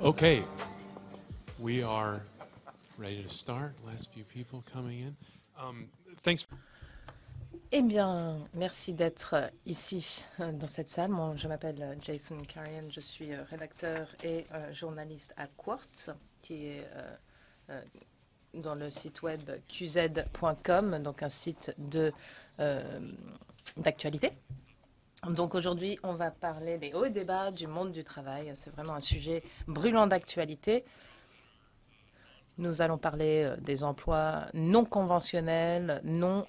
Okay, we are ready to start. Last few people coming in. Thanks. Eh bien, merci d'être ici dans cette salle. Moi, je m'appelle Jason Carian, je suis rédacteur et journaliste à Quartz, qui est dans le site web qz.com, donc un site d'actualité. Donc aujourd'hui, on va parler des hauts et des bas du monde du travail. C'est vraiment un sujet brûlant d'actualité. Nous allons parler des emplois non conventionnels, non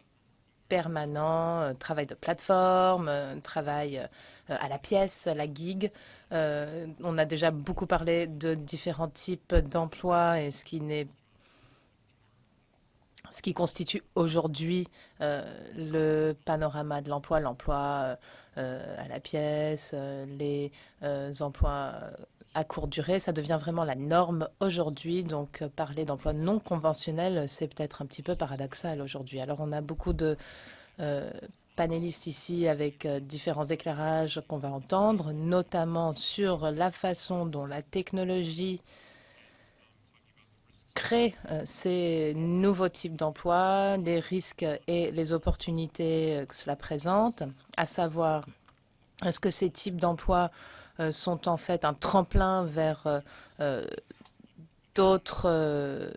permanents, travail de plateforme, travail à la pièce, la gig. On a déjà beaucoup parlé de différents types d'emplois et ce qui constitue aujourd'hui le panorama de l'emploi, l'emploi à la pièce, les emplois à courte durée, ça devient vraiment la norme aujourd'hui. Donc parler d'emploi non conventionnel, c'est peut-être un petit peu paradoxal aujourd'hui. Alors on a beaucoup de panélistes ici avec différents éclairages qu'on va entendre, notamment sur la façon dont la technologie crée ces nouveaux types d'emplois, les risques et les opportunités que cela présente, à savoir est-ce que ces types d'emplois sont en fait un tremplin vers d'autres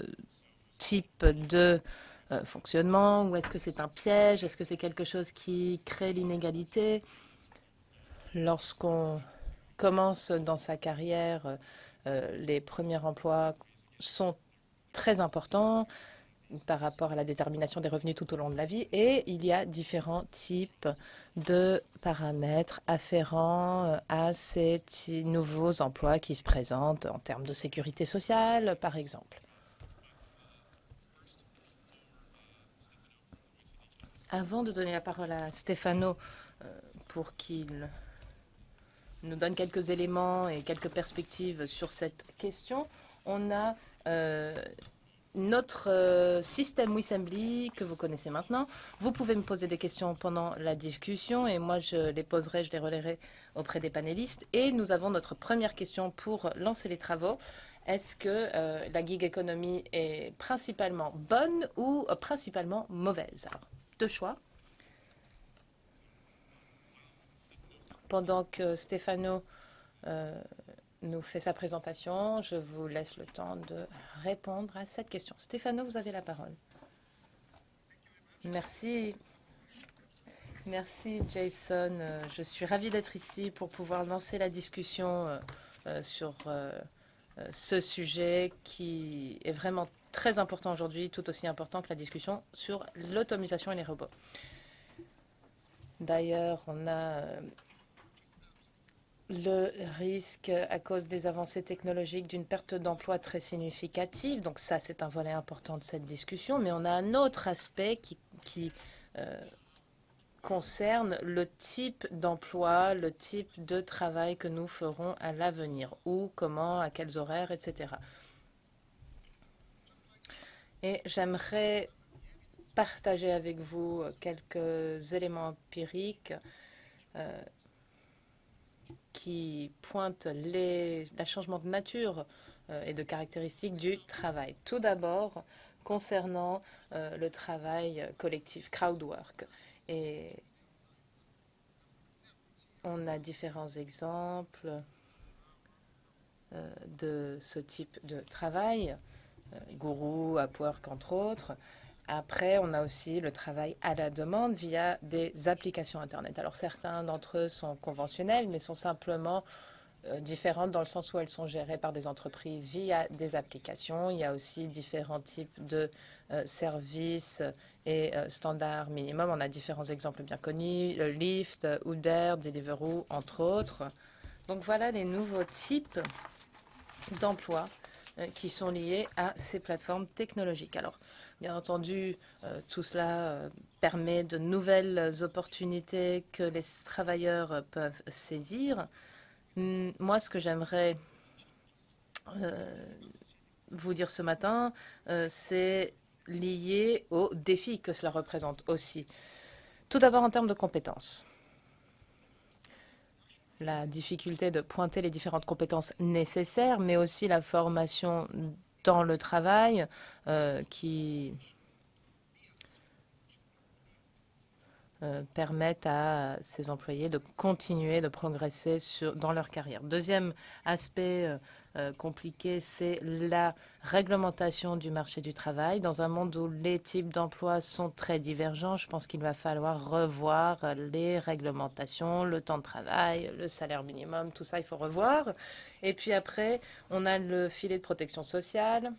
types de fonctionnement, ou est-ce que c'est un piège, est-ce que c'est quelque chose qui crée l'inégalité? Lorsqu'on commence dans sa carrière, les premiers emplois sont très importants par rapport à la détermination des revenus tout au long de la vie, et il y a différents types de paramètres afférents à ces nouveaux emplois qui se présentent en termes de sécurité sociale, par exemple. Avant de donner la parole à Stefano pour qu'il nous donne quelques éléments et quelques perspectives sur cette question, on a notre système Wissembly que vous connaissez maintenant. Vous pouvez me poser des questions pendant la discussion et moi je les poserai, je les relayerai auprès des panélistes. Et nous avons notre première question pour lancer les travaux. Est-ce que la gig economy est principalement bonne ou principalement mauvaise? Alors, deux choix. Pendant que Stefano nous fait sa présentation, je vous laisse le temps de répondre à cette question. Stefano, vous avez la parole. Merci. Merci Jason. Je suis ravie d'être ici pour pouvoir lancer la discussion sur ce sujet qui est vraiment très important aujourd'hui, tout aussi important que la discussion sur l'automatisation et les robots. D'ailleurs, on a le risque, à cause des avancées technologiques, d'une perte d'emploi très significative. Donc ça, c'est un volet important de cette discussion. Mais on a un autre aspect qui concerne le type d'emploi, le type de travail que nous ferons à l'avenir. Où, comment, à quels horaires, etc. Et j'aimerais partager avec vous quelques éléments empiriques qui pointent le changement de nature et de caractéristiques du travail. Tout d'abord, concernant le travail collectif, crowd work. Et on a différents exemples de ce type de travail, Guru, Upwork, entre autres. Après, on a aussi le travail à la demande via des applications Internet. Alors, certains d'entre eux sont conventionnels, mais sont simplement différentes dans le sens où elles sont gérées par des entreprises via des applications. Il y a aussi différents types de services et standards minimum. On a différents exemples bien connus, le Lyft, Uber, Deliveroo, entre autres. Donc, voilà les nouveaux types d'emplois qui sont liés à ces plateformes technologiques. Alors, bien entendu, tout cela permet de nouvelles opportunités que les travailleurs peuvent saisir. Moi, ce que j'aimerais vous dire ce matin, c'est lié aux défis que cela représente aussi. Tout d'abord, en termes de compétences. la difficulté de pointer les différentes compétences nécessaires, mais aussi la formation dans le travail qui permettent à ces employés de continuer de progresser dans leur carrière. Deuxième aspect compliqué, c'est la réglementation du marché du travail. Dans un monde où les types d'emplois sont très divergents, je pense qu'il va falloir revoir les réglementations, le temps de travail, le salaire minimum, tout ça, il faut revoir. Et puis après, on a le filet de protection sociale.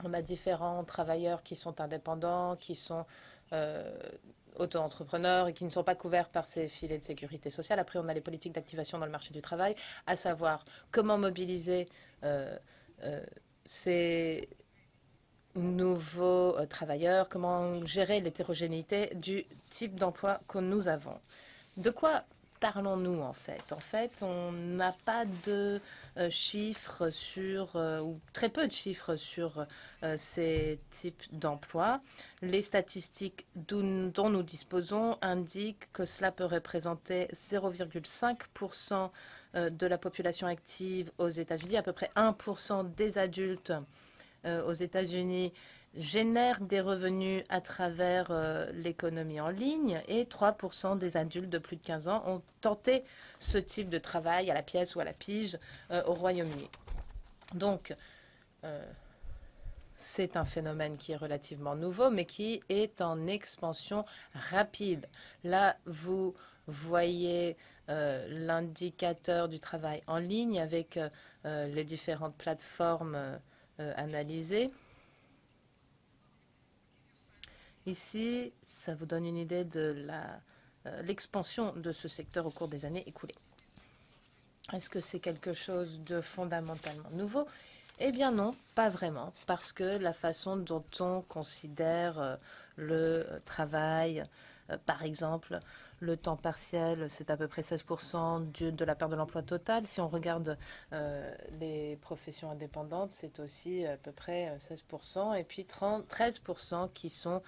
On a différents travailleurs qui sont indépendants, qui sont auto-entrepreneurs et qui ne sont pas couverts par ces filets de sécurité sociale. Après, on a les politiques d'activation dans le marché du travail, à savoir comment mobiliser ces nouveaux travailleurs, comment gérer l'hétérogénéité du type d'emploi que nous avons. De quoi parlons-nous en fait? En fait, on n'a pas de chiffres sur, ou très peu de chiffres sur ces types d'emplois. Les statistiques dont nous disposons indiquent que cela peut représenter 0,5% de la population active aux États-Unis, à peu près 1% des adultes aux États-Unis génèrent des revenus à travers l'économie en ligne et 3% des adultes de plus de 15 ans ont tenté ce type de travail à la pièce ou à la pige au Royaume-Uni. Donc, c'est un phénomène qui est relativement nouveau, mais qui est en expansion rapide. Là, vous voyez l'indicateur du travail en ligne avec les différentes plateformes analysées. Ici, ça vous donne une idée de l'expansion de ce secteur au cours des années écoulées. Est-ce que c'est quelque chose de fondamentalement nouveau? Eh bien non, pas vraiment, parce que la façon dont on considère le travail, par exemple, le temps partiel, c'est à peu près 16% de la part de l'emploi total. Si on regarde les professions indépendantes, c'est aussi à peu près 16%, et puis 13% qui sont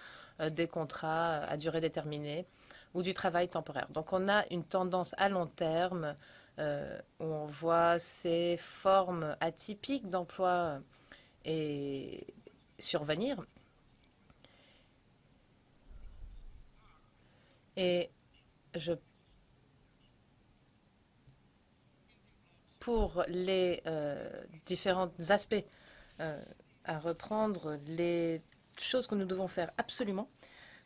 des contrats à durée déterminée ou du travail temporaire. Donc on a une tendance à long terme où on voit ces formes atypiques d'emploi et survenir. Et pour les différents aspects à reprendre, les choses que nous devons faire absolument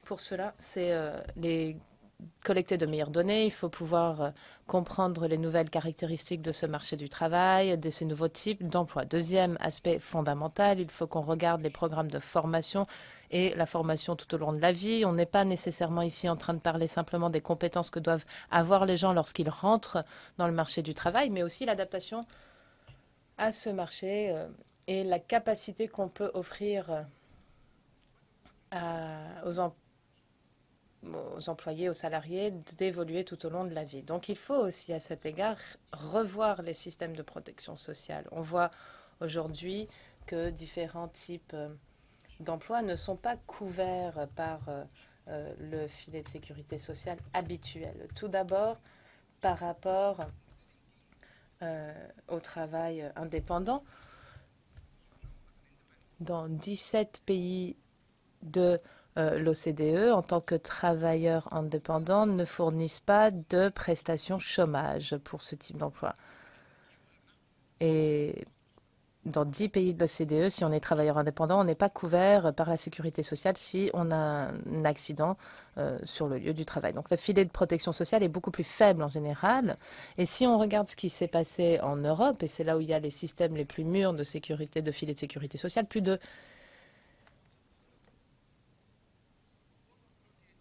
pour cela, c'est collecter de meilleures données. Il faut pouvoir comprendre les nouvelles caractéristiques de ce marché du travail, de ces nouveaux types d'emplois. Deuxième aspect fondamental, il faut qu'on regarde les programmes de formation et la formation tout au long de la vie. On n'est pas nécessairement ici en train de parler simplement des compétences que doivent avoir les gens lorsqu'ils rentrent dans le marché du travail, mais aussi l'adaptation à ce marché et la capacité qu'on peut offrir aux employés, aux salariés d'évoluer tout au long de la vie. Donc il faut aussi à cet égard revoir les systèmes de protection sociale. On voit aujourd'hui que différents types d'emplois ne sont pas couverts par le filet de sécurité sociale habituel. Tout d'abord, par rapport au travail indépendant, dans 17 pays de l'OCDE, en tant que travailleurs indépendants, ne fournissent pas de prestations chômage pour ce type d'emploi. Et dans 10 pays de l'OCDE, si on est travailleur indépendant, on n'est pas couvert par la sécurité sociale si on a un accident sur le lieu du travail. Donc le filet de protection sociale est beaucoup plus faible en général. Et si on regarde ce qui s'est passé en Europe, et c'est là où il y a les systèmes les plus mûrs de sécurité, de filet de sécurité sociale, plus de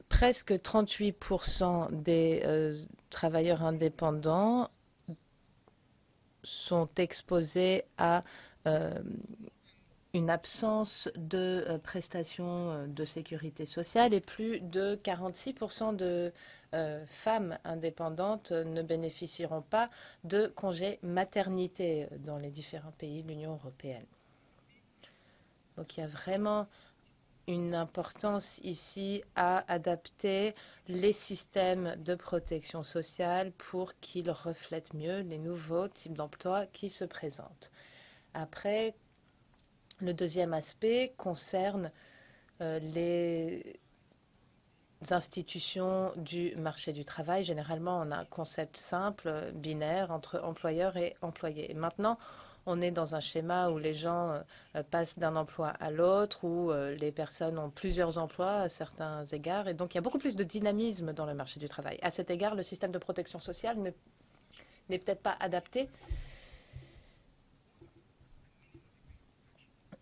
presque 38% des travailleurs indépendants sont exposés à une absence de prestations de sécurité sociale et plus de 46% de femmes indépendantes ne bénéficieront pas de congés maternité dans les différents pays de l'Union européenne. Donc il y a vraiment une importance ici à adapter les systèmes de protection sociale pour qu'ils reflètent mieux les nouveaux types d'emplois qui se présentent. Après, le deuxième aspect concerne les institutions du marché du travail. Généralement, on a un concept simple, binaire, entre employeur et employé. Et maintenant, on est dans un schéma où les gens passent d'un emploi à l'autre, où les personnes ont plusieurs emplois à certains égards. Et donc, il y a beaucoup plus de dynamisme dans le marché du travail. À cet égard, le système de protection sociale n'est peut-être pas adapté.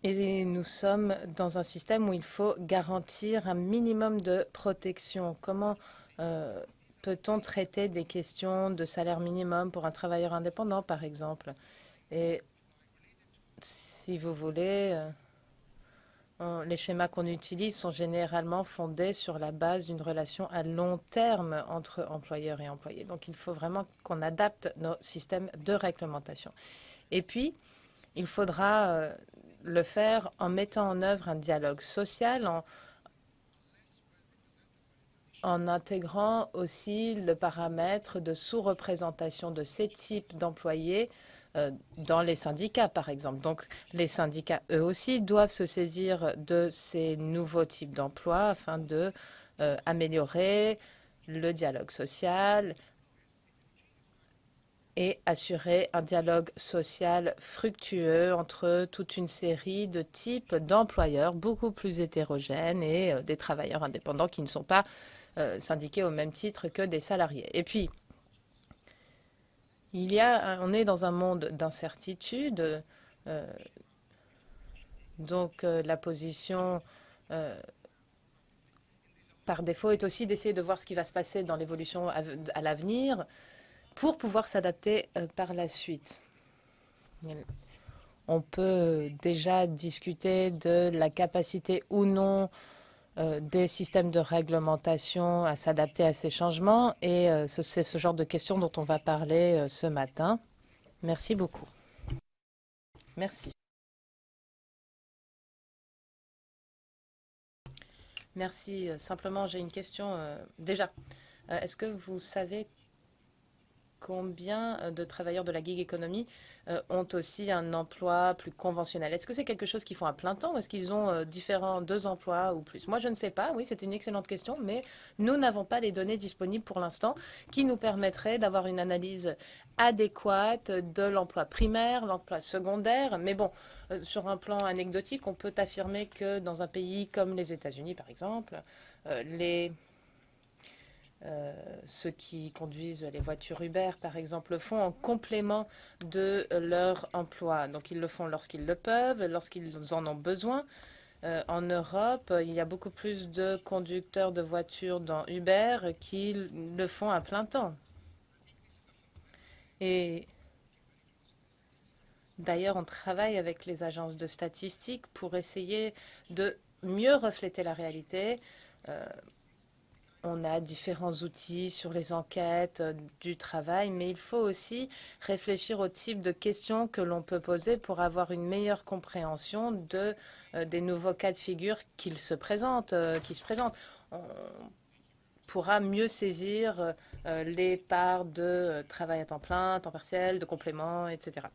Et nous sommes dans un système où il faut garantir un minimum de protection. Comment peut-on traiter des questions de salaire minimum pour un travailleur indépendant, par exemple? Et si vous voulez, les schémas qu'on utilise sont généralement fondés sur la base d'une relation à long terme entre employeurs et employés. Donc, il faut vraiment qu'on adapte nos systèmes de réglementation. Et puis, il faudra le faire en mettant en œuvre un dialogue social, en intégrant aussi le paramètre de sous-représentation de ces types d'employés dans les syndicats, par exemple. Donc, les syndicats, eux aussi, doivent se saisir de ces nouveaux types d'emplois afin de améliorer le dialogue social et assurer un dialogue social fructueux entre toute une série de types d'employeurs beaucoup plus hétérogènes et des travailleurs indépendants qui ne sont pas syndiqués au même titre que des salariés. Et puis, on est dans un monde d'incertitude, donc la position par défaut est aussi d'essayer de voir ce qui va se passer dans l'évolution à l'avenir pour pouvoir s'adapter par la suite. On peut déjà discuter de la capacité ou non des systèmes de réglementation à s'adapter à ces changements et c'est ce genre de questions dont on va parler ce matin. Merci beaucoup. Merci. Merci. Simplement, j'ai une question. Déjà, est-ce que vous savez combien de travailleurs de la gig economy ont aussi un emploi plus conventionnel? Est-ce que c'est quelque chose qu'ils font à plein temps ou est-ce qu'ils ont deux emplois ou plus? Moi, je ne sais pas. Oui, c'est une excellente question, mais nous n'avons pas les données disponibles pour l'instant qui nous permettraient d'avoir une analyse adéquate de l'emploi primaire, l'emploi secondaire. Mais bon, sur un plan anecdotique, on peut affirmer que dans un pays comme les États-Unis, par exemple, ceux qui conduisent les voitures Uber, par exemple, le font en complément de leur emploi. Donc, ils le font lorsqu'ils le peuvent, lorsqu'ils en ont besoin. En Europe, il y a beaucoup plus de conducteurs de voitures dans Uber qui le font à plein temps. Et d'ailleurs, on travaille avec les agences de statistiques pour essayer de mieux refléter la réalité. On a différents outils sur les enquêtes du travail, mais il faut aussi réfléchir au type de questions que l'on peut poser pour avoir une meilleure compréhension des nouveaux cas de figure qui se présentent. On pourra mieux saisir les parts de travail à temps plein, temps partiel, de complément, etc.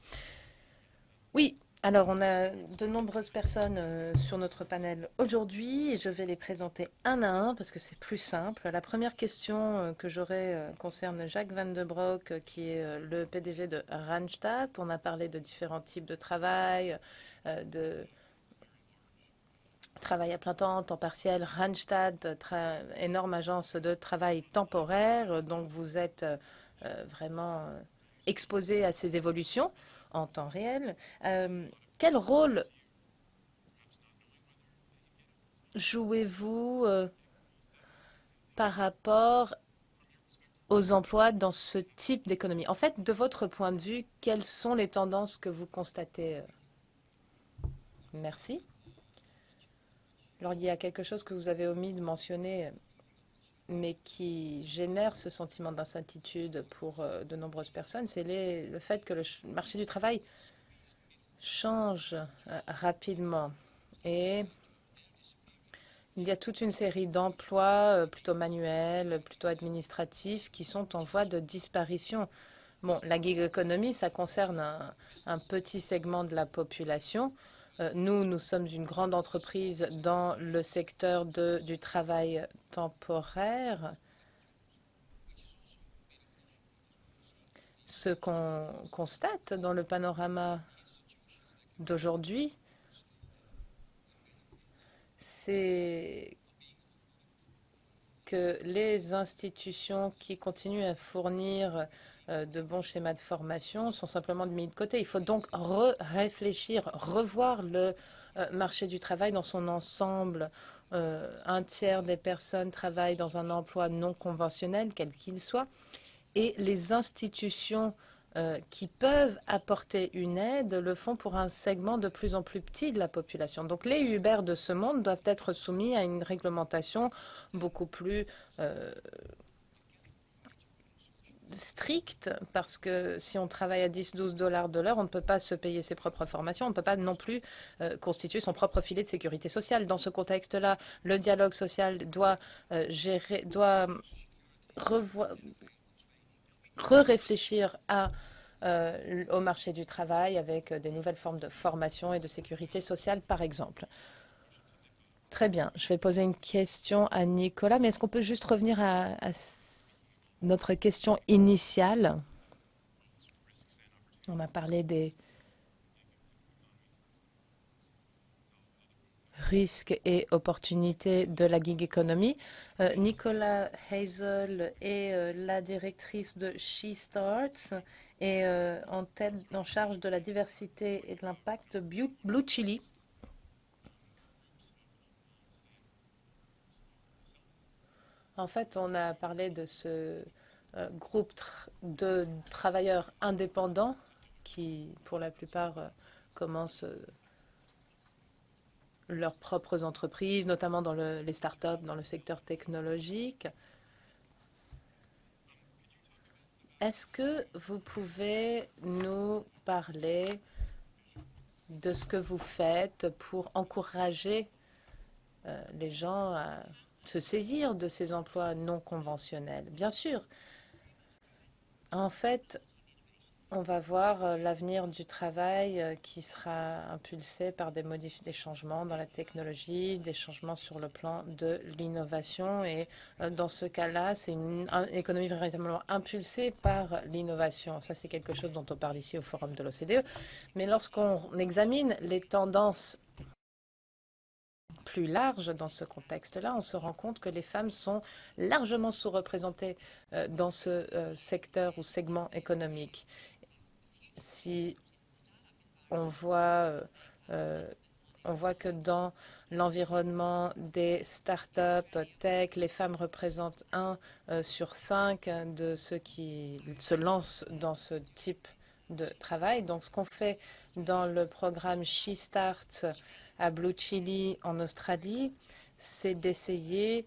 Oui, alors on a de nombreuses personnes sur notre panel aujourd'hui et je vais les présenter un à un parce que c'est plus simple. La première question que j'aurai concerne Jacques Van de Broek qui est le PDG de Randstad. On a parlé de différents types de travail, de travail à plein temps, temps partiel. Randstad, énorme agence de travail temporaire, donc vous êtes vraiment exposé à ces évolutions en temps réel. Quel rôle jouez-vous par rapport aux emplois dans ce type d'économie? En fait, de votre point de vue, quelles sont les tendances que vous constatez? Merci. Alors, il y a quelque chose que vous avez omis de mentionner, mais qui génère ce sentiment d'incertitude pour de nombreuses personnes, c'est le fait que le marché du travail change rapidement. Et Il y a toute une série d'emplois plutôt manuels, plutôt administratifs, qui sont en voie de disparition. Bon, la gig economy, ça concerne un petit segment de la population. Nous sommes une grande entreprise dans le secteur du travail temporaire. Ce qu'on constate dans le panorama d'aujourd'hui, c'est que les institutions qui continuent à fournir de bons schémas de formation sont simplement mis de côté. Il faut donc réfléchir, revoir le marché du travail dans son ensemble. Un tiers des personnes travaillent dans un emploi non conventionnel, quel qu'il soit, et les institutions qui peuvent apporter une aide le font pour un segment de plus en plus petit de la population. Donc les Uber de ce monde doivent être soumis à une réglementation beaucoup plus stricte, parce que si on travaille à 10-12 dollars de l'heure, on ne peut pas se payer ses propres formations, on ne peut pas non plus constituer son propre filet de sécurité sociale. Dans ce contexte-là, le dialogue social doit réfléchir au marché du travail avec des nouvelles formes de formation et de sécurité sociale, par exemple. Très bien. Je vais poser une question à Nicolas, mais est-ce qu'on peut juste revenir à notre question initiale? On a parlé des risques et opportunités de la gig economy. Nicolas Hazel est la directrice de She Starts et en charge de la diversité et de l'impact de Blue Chili. En fait, on a parlé de ce groupe de travailleurs indépendants qui, pour la plupart, commencent leurs propres entreprises, notamment dans les startups, dans le secteur technologique. Est-ce que vous pouvez nous parler de ce que vous faites pour encourager les gens à se saisir de ces emplois non conventionnels? Bien sûr. En fait, on va voir l'avenir du travail qui sera impulsé par des changements dans la technologie, des changements sur le plan de l'innovation. Et dans ce cas-là, c'est une économie véritablement impulsée par l'innovation. Ça, c'est quelque chose dont on parle ici au forum de l'OCDE. Mais lorsqu'on examine les tendances plus large dans ce contexte-là, on se rend compte que les femmes sont largement sous-représentées dans ce secteur ou segment économique. Si on voit que dans l'environnement des startups tech, les femmes représentent 1 sur 5 de ceux qui se lancent dans ce type de travail. Donc, ce qu'on fait dans le programme She Starts à Blue Chili en Australie, c'est d'essayer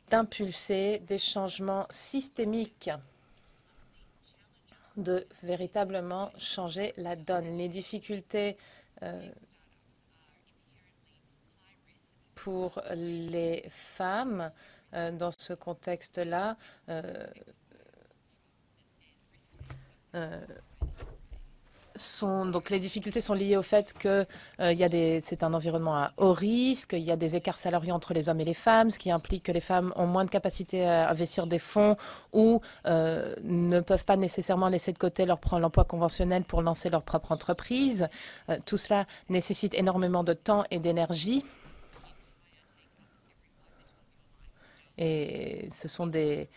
d'impulser des changements systémiques, de véritablement changer la donne. Les difficultés pour les femmes dans ce contexte-là donc les difficultés sont liées au fait que c'est un environnement à haut risque, il y a des écarts salariaux entre les hommes et les femmes, ce qui implique que les femmes ont moins de capacité à investir des fonds ou ne peuvent pas nécessairement laisser de côté l'emploi conventionnel pour lancer leur propre entreprise. Tout cela nécessite énormément de temps et d'énergie. Et ce sont des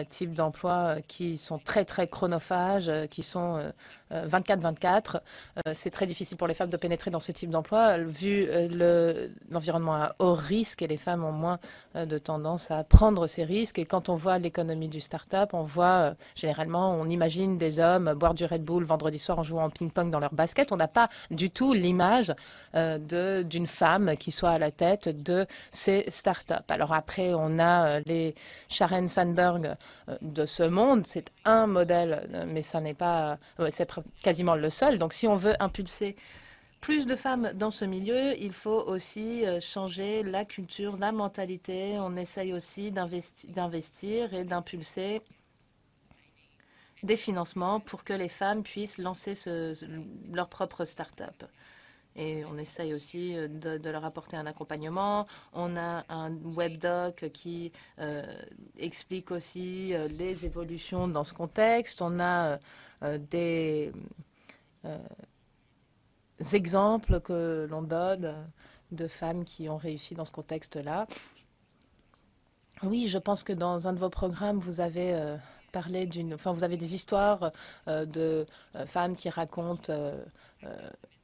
types d'emplois qui sont très, très chronophages, qui sont 24-24. C'est très difficile pour les femmes de pénétrer dans ce type d'emploi, vu l'environnement à haut risque, et les femmes ont moins de tendance à prendre ces risques. Et quand on voit l'économie du start-up, on voit généralement, on imagine des hommes boire du Red Bull vendredi soir en jouant en ping-pong dans leur basket. On n'a pas du tout l'image d'une femme qui soit à la tête de ces start-up. Alors après, on a les Sharon Sandberg de ce monde. C'est un modèle, mais ça n'est pas, c'est quasiment le seul. Donc si on veut impulser plus de femmes dans ce milieu, il faut aussi changer la culture, la mentalité. On essaye aussi d'investir et d'impulser des financements pour que les femmes puissent lancer leur propre start-up. Et on essaye aussi de leur apporter un accompagnement. On a un webdoc qui explique aussi les évolutions dans ce contexte. On a des exemples que l'on donne de femmes qui ont réussi dans ce contexte-là. Oui, je pense que dans un de vos programmes, vous avez parlé enfin, vous avez des histoires de femmes qui racontent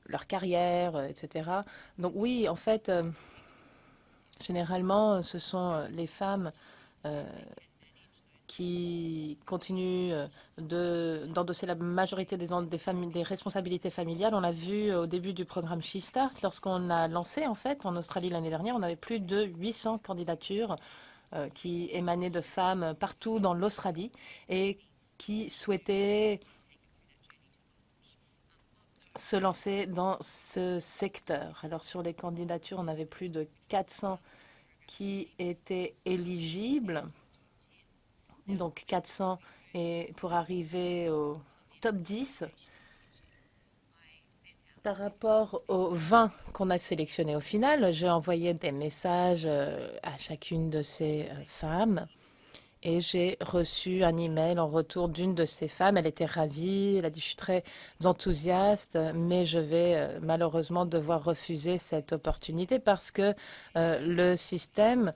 leur carrière, etc. Donc oui, en fait, généralement, ce sont les femmes qui continuent d'endosser la majorité des responsabilités familiales. On l'a vu au début du programme She Start. Lorsqu'on l'a lancé, en fait, en Australie l'année dernière, on avait plus de 800 candidatures qui émanaient de femmes partout dans l'Australie et qui souhaitaient se lancer dans ce secteur. Alors sur les candidatures, on avait plus de 400 qui étaient éligibles. Donc 400 et pour arriver au top 10 par rapport aux 20 qu'on a sélectionnés au final. J'ai envoyé des messages à chacune de ces femmes. Et j'ai reçu un email en retour d'une de ces femmes. Elle était ravie. Elle a dit, je suis très enthousiaste, mais je vais malheureusement devoir refuser cette opportunité parce que le système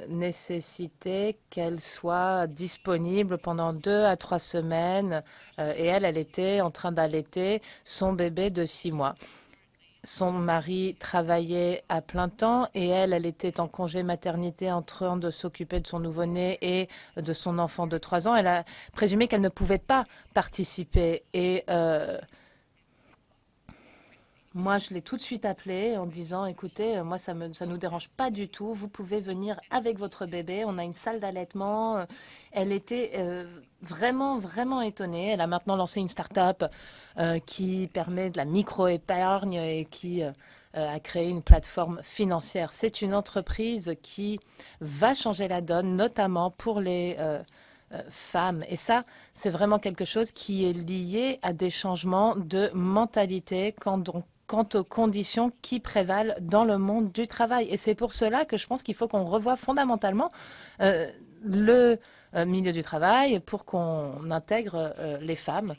nécessitait qu'elle soit disponible pendant 2 à 3 semaines. Et elle était en train d'allaiter son bébé de 6 mois. Son mari travaillait à plein temps et elle était en congé maternité en train de s'occuper de son nouveau-né et de son enfant de 3 ans. Elle a présumé qu'elle ne pouvait pas participer. Et moi, je l'ai tout de suite appelée en disant, écoutez, moi, ça nous dérange pas du tout. Vous pouvez venir avec votre bébé. On a une salle d'allaitement. Elle était vraiment, vraiment étonnée. Elle a maintenant lancé une start-up qui permet de la micro-épargne et qui a créé une plateforme financière. C'est une entreprise qui va changer la donne, notamment pour les femmes. Et ça, c'est vraiment quelque chose qui est lié à des changements de mentalité quant aux conditions qui prévalent dans le monde du travail. Et c'est pour cela que je pense qu'il faut qu'on revoie fondamentalement le milieu du travail pour qu'on intègre les femmes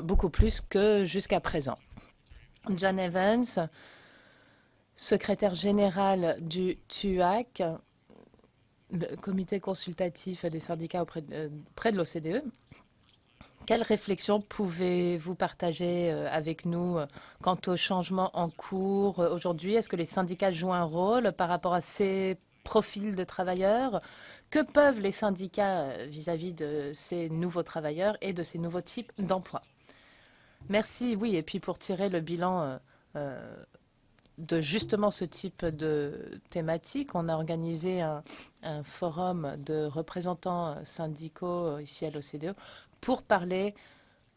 beaucoup plus que jusqu'à présent. John Evans, secrétaire général du TUAC, le comité consultatif des syndicats près de l'OCDE. Quelles réflexions pouvez-vous partager avec nous quant aux changements en cours aujourd'hui? Est-ce que les syndicats jouent un rôle par rapport à ces profils de travailleurs? Que peuvent les syndicats vis-à-vis de ces nouveaux travailleurs et de ces nouveaux types d'emplois? Merci, oui, et puis pour tirer le bilan de justement ce type de thématique, on a organisé un forum de représentants syndicaux ici à l'OCDE pour parler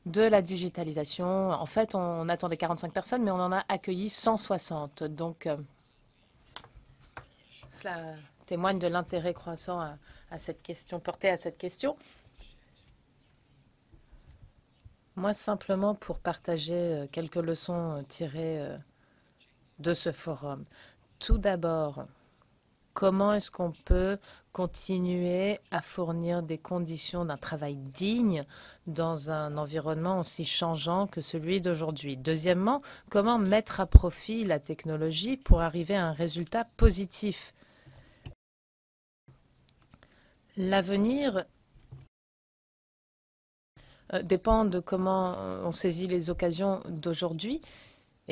de la digitalisation. En fait, on attendait 45 personnes, mais on en a accueilli 160. Donc, cela témoigne de l'intérêt croissant à cette question, porté à cette question. Moi, simplement pour partager quelques leçons tirées de ce forum. Tout d'abord, comment est-ce qu'on peut continuer à fournir des conditions d'un travail digne dans un environnement aussi changeant que celui d'aujourd'hui? Deuxièmement, comment mettre à profit la technologie pour arriver à un résultat positif? L'avenir dépend de comment on saisit les occasions d'aujourd'hui.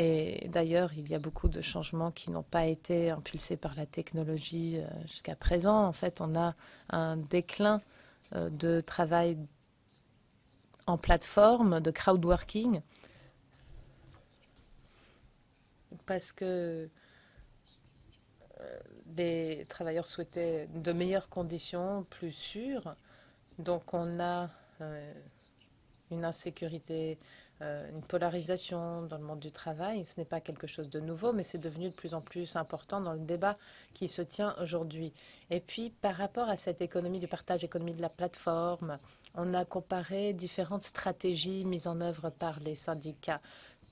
Et d'ailleurs, il y a beaucoup de changements qui n'ont pas été impulsés par la technologie jusqu'à présent. En fait, on a un déclin de travail en plateforme, de crowdworking, parce que les travailleurs souhaitaient de meilleures conditions, plus sûres. Donc, on a une insécurité, une polarisation dans le monde du travail. Ce n'est pas quelque chose de nouveau, mais c'est devenu de plus en plus important dans le débat qui se tient aujourd'hui. Et puis, par rapport à cette économie du partage, économie de la plateforme, on a comparé différentes stratégies mises en œuvre par les syndicats.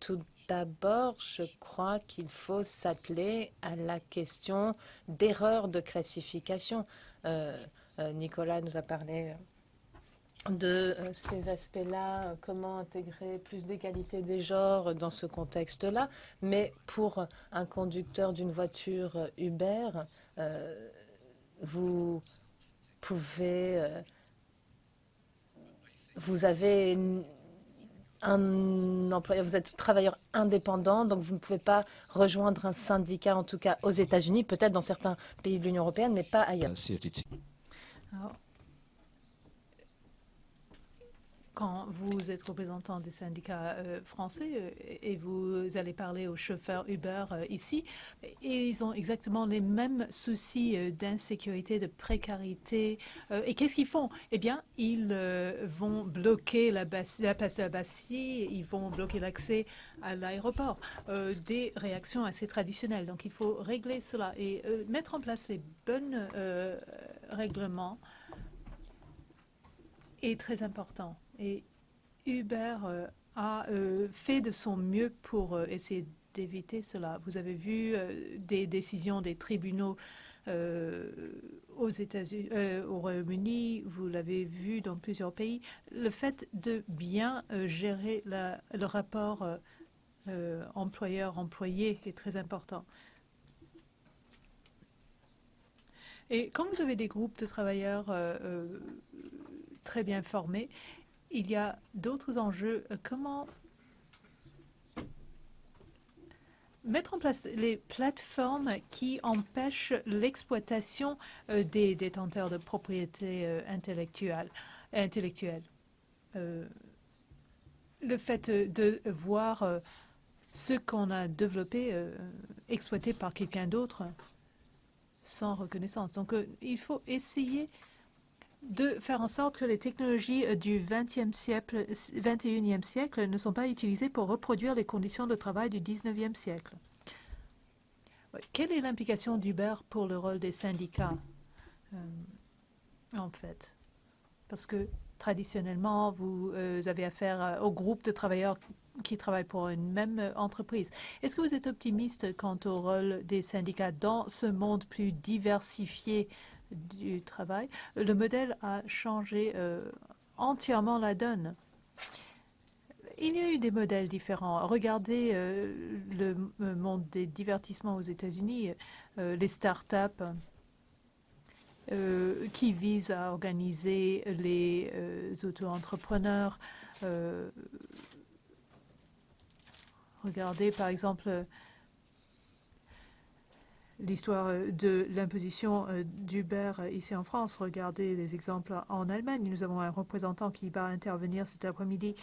Tout d'abord, je crois qu'il faut s'atteler à la question d'erreurs de classification. Nicolas nous a parlé de ces aspects-là, comment intégrer plus d'égalité des genres dans ce contexte-là. Mais pour un conducteur d'une voiture Uber, vous pouvez, vous avez un employeur, vous êtes travailleur indépendant, donc vous ne pouvez pas rejoindre un syndicat, en tout cas aux États-Unis, peut-être dans certains pays de l'Union européenne, mais pas ailleurs. Alors, quand vous êtes représentant des syndicats français et vous allez parler aux chauffeurs Uber ici, et ils ont exactement les mêmes soucis d'insécurité, de précarité. Et qu'est-ce qu'ils font? Eh bien, ils vont bloquer la place de la Bastille, ils vont bloquer l'accès à l'aéroport. Des réactions assez traditionnelles. Donc, il faut régler cela et mettre en place les bons règlements est très important. Et Uber a fait de son mieux pour essayer d'éviter cela. Vous avez vu des décisions des tribunaux aux États-Unis, au Royaume-Uni, vous l'avez vu dans plusieurs pays. Le fait de bien gérer le rapport employeur-employé est très important. Et quand vous avez des groupes de travailleurs très bien formés, il y a d'autres enjeux. Comment mettre en place les plateformes qui empêchent l'exploitation des détenteurs de propriété intellectuelle. Le fait de voir ce qu'on a développé exploité par quelqu'un d'autre sans reconnaissance. Donc, il faut essayer de faire en sorte que les technologies du XXIe siècle ne sont pas utilisées pour reproduire les conditions de travail du XIXe siècle. Quelle est l'implication d'Uber pour le rôle des syndicats, en fait? Parce que traditionnellement, vous avez affaire aux groupes de travailleurs qui travaillent pour une même entreprise. Est-ce que vous êtes optimiste quant au rôle des syndicats dans ce monde plus diversifié du travail? Le modèle a changé entièrement la donne. Il y a eu des modèles différents. Regardez le monde des divertissements aux États-Unis, les start-up qui visent à organiser les auto-entrepreneurs. Regardez par exemple l'histoire de l'imposition d'Uber ici en France. Regardez les exemples en Allemagne. Nous avons un représentant qui va intervenir cet après-midi.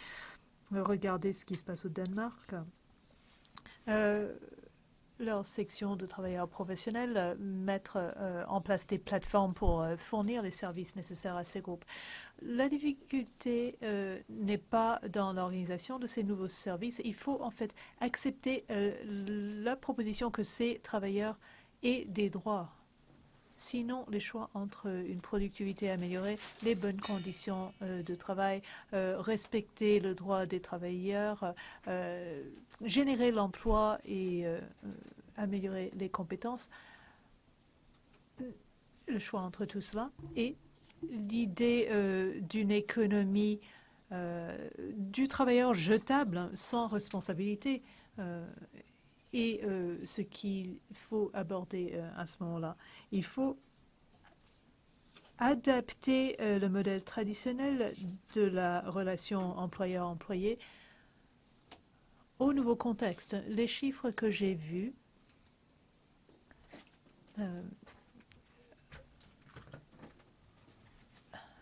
Regardez ce qui se passe au Danemark. Leur section de travailleurs professionnels mettre en place des plateformes pour fournir les services nécessaires à ces groupes. La difficulté n'est pas dans l'organisation de ces nouveaux services. Il faut en fait accepter la proposition que ces travailleurs aient des droits. Sinon, les choix entre une productivité améliorée, les bonnes conditions de travail, respecter le droit des travailleurs, générer l'emploi et améliorer les compétences, le choix entre tout cela et l'idée d'une économie du travailleur jetable sans responsabilité et ce qu'il faut aborder à ce moment-là. Il faut adapter le modèle traditionnel de la relation employeur-employé au nouveau contexte. Les chiffres que j'ai vus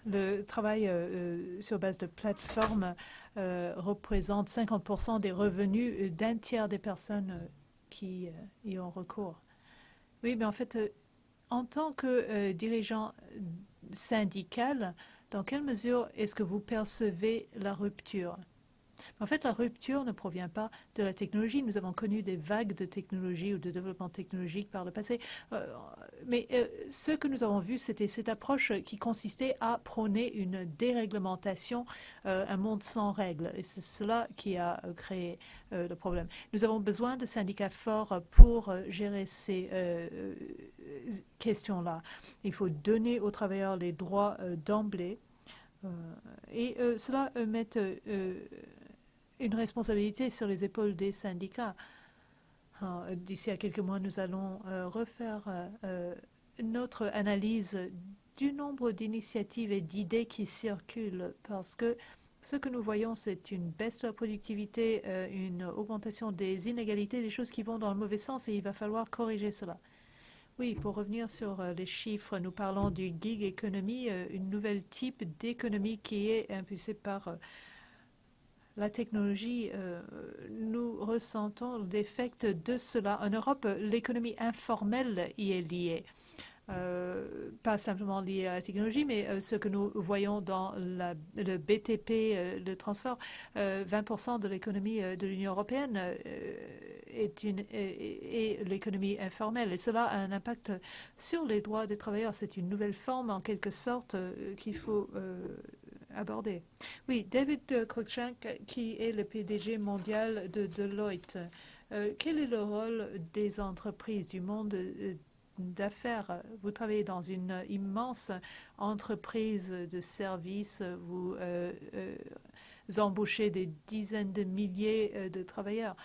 le travail sur base de plateforme représente 50% des revenus d'un tiers des personnes qui y ont recours. Oui, mais en fait, en tant que dirigeant syndical, Dans quelle mesure est-ce que vous percevez la rupture? En fait, la rupture ne provient pas de la technologie. Nous avons connu des vagues de technologie ou de développement technologique par le passé. Mais ce que nous avons vu, c'était cette approche qui consistait à prôner une déréglementation, un monde sans règles. Et c'est cela qui a créé le problème. Nous avons besoin de syndicats forts pour gérer ces questions-là. Il faut donner aux travailleurs les droits d'emblée. Et cela met une responsabilité sur les épaules des syndicats. D'ici à quelques mois, nous allons refaire notre analyse du nombre d'initiatives et d'idées qui circulent parce que ce que nous voyons, c'est une baisse de la productivité, une augmentation des inégalités, des choses qui vont dans le mauvais sens et il va falloir corriger cela. Oui, pour revenir sur les chiffres, nous parlons du gig economy, une nouvelle type d'économie qui est impulsée par la technologie. Nous ressentons l'effet de cela. En Europe, l'économie informelle y est liée. Pas simplement liée à la technologie, mais ce que nous voyons dans le BTP, le transport, 20% de l'économie de l'Union européenne est l'économie informelle. Et cela a un impact sur les droits des travailleurs. C'est une nouvelle forme, en quelque sorte, qu'il faut aborder. Oui, David Cruikshank, qui est le PDG mondial de Deloitte. Quel est le rôle des entreprises du monde d'affaires? Vous travaillez dans une immense entreprise de services, vous embauchez des dizaines de milliers de travailleurs.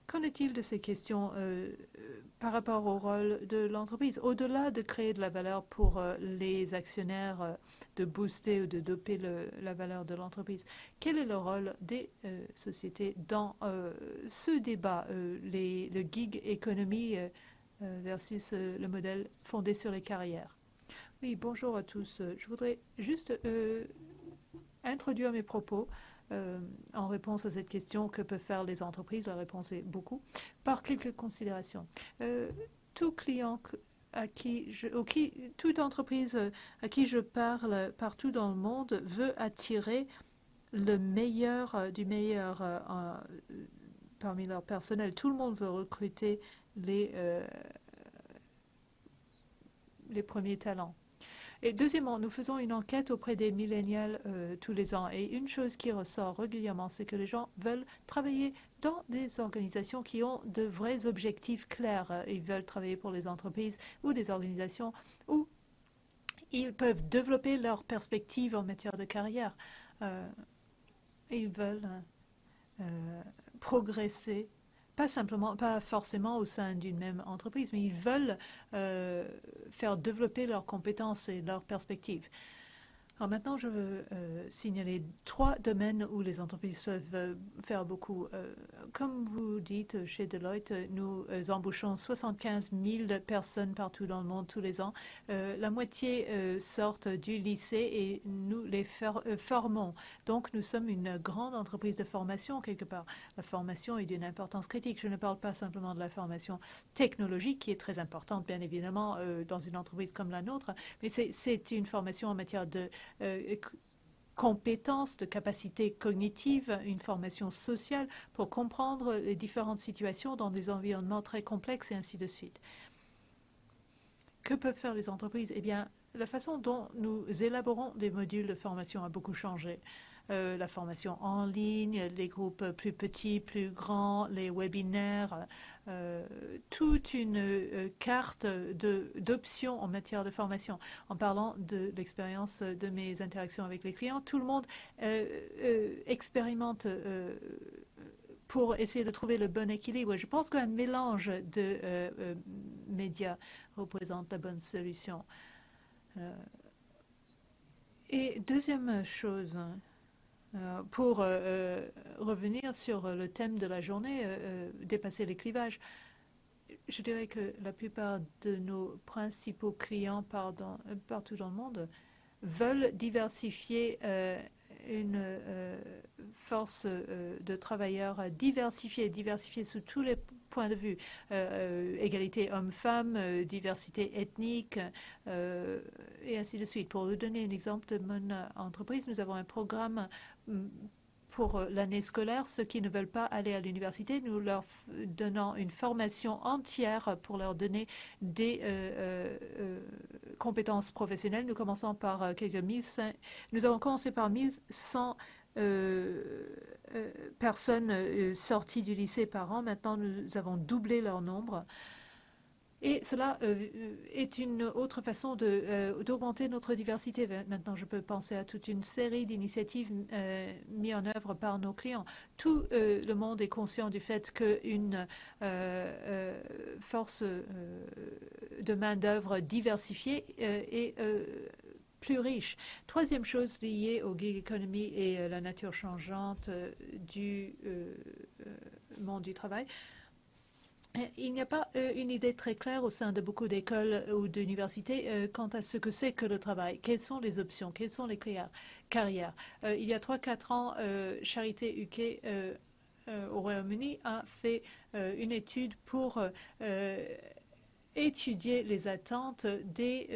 Qu'en est-il de ces questions par rapport au rôle de l'entreprise? Au-delà de créer de la valeur pour les actionnaires, de booster ou de doper la valeur de l'entreprise, quel est le rôle des sociétés dans ce débat, le gig economy versus le modèle fondé sur les carrières? Oui, bonjour à tous. Je voudrais juste introduire mes propos en réponse à cette question, que peuvent faire les entreprises? La réponse est beaucoup, par quelques considérations. Tout client toute entreprise à qui je parle partout dans le monde veut attirer le meilleur du meilleur parmi leur personnel. Tout le monde veut recruter les premiers talents. Et deuxièmement, nous faisons une enquête auprès des millénials tous les ans. Et une chose qui ressort régulièrement, c'est que les gens veulent travailler dans des organisations qui ont de vrais objectifs clairs. Ils veulent travailler pour les entreprises ou des organisations où ils peuvent développer leurs perspectives en matière de carrière. Ils veulent progresser. Pas forcément au sein d'une même entreprise, mais ils veulent faire développer leurs compétences et leurs perspectives. Alors maintenant, je veux signaler 3 domaines où les entreprises peuvent faire beaucoup. Comme vous dites, chez Deloitte, nous embauchons 75 000 personnes partout dans le monde tous les ans. La moitié sortent du lycée et nous les formons. Donc, nous sommes une grande entreprise de formation quelque part. La formation est d'une importance critique. Je ne parle pas simplement de la formation technologique, qui est très importante, bien évidemment, dans une entreprise comme la nôtre, mais c'est une formation en matière de compétences, de capacités cognitives, une formation sociale pour comprendre les différentes situations dans des environnements très complexes et ainsi de suite. Que peuvent faire les entreprises? Eh bien, la façon dont nous élaborons des modules de formation a beaucoup changé. La formation en ligne, les groupes plus petits, plus grands, les webinaires, toute une carte d'options en matière de formation. En parlant de l'expérience de mes interactions avec les clients, tout le monde expérimente pour essayer de trouver le bon équilibre. Je pense qu'un mélange de médias représente la bonne solution. Et deuxième chose, pour revenir sur le thème de la journée, dépasser les clivages, je dirais que la plupart de nos principaux clients partout dans le monde veulent diversifier une force de travailleurs diversifiée sous tous les points de vue. Égalité homme-femme, diversité ethnique, et ainsi de suite. Pour vous donner un exemple de mon entreprise, nous avons un programme pour l'année scolaire. Ceux qui ne veulent pas aller à l'université, nous leur donnons une formation entière pour leur donner des compétences professionnelles. Nous commençons par nous avons commencé par 1100 personnes sorties du lycée par an. Maintenant, nous avons doublé leur nombre. Et cela est une autre façon d'augmenter notre diversité. Maintenant, je peux penser à toute une série d'initiatives mises en œuvre par nos clients. Tout le monde est conscient du fait qu'une force de main-d'œuvre diversifiée est plus riche. Troisième chose liée au gig economy et la nature changeante du monde du travail. Il n'y a pas une idée très claire au sein de beaucoup d'écoles ou d'universités quant à ce que c'est que le travail. Quelles sont les options? Quelles sont les carrières? Il y a 3-4 ans, Charité UK au Royaume-Uni a fait une étude pour étudier les attentes des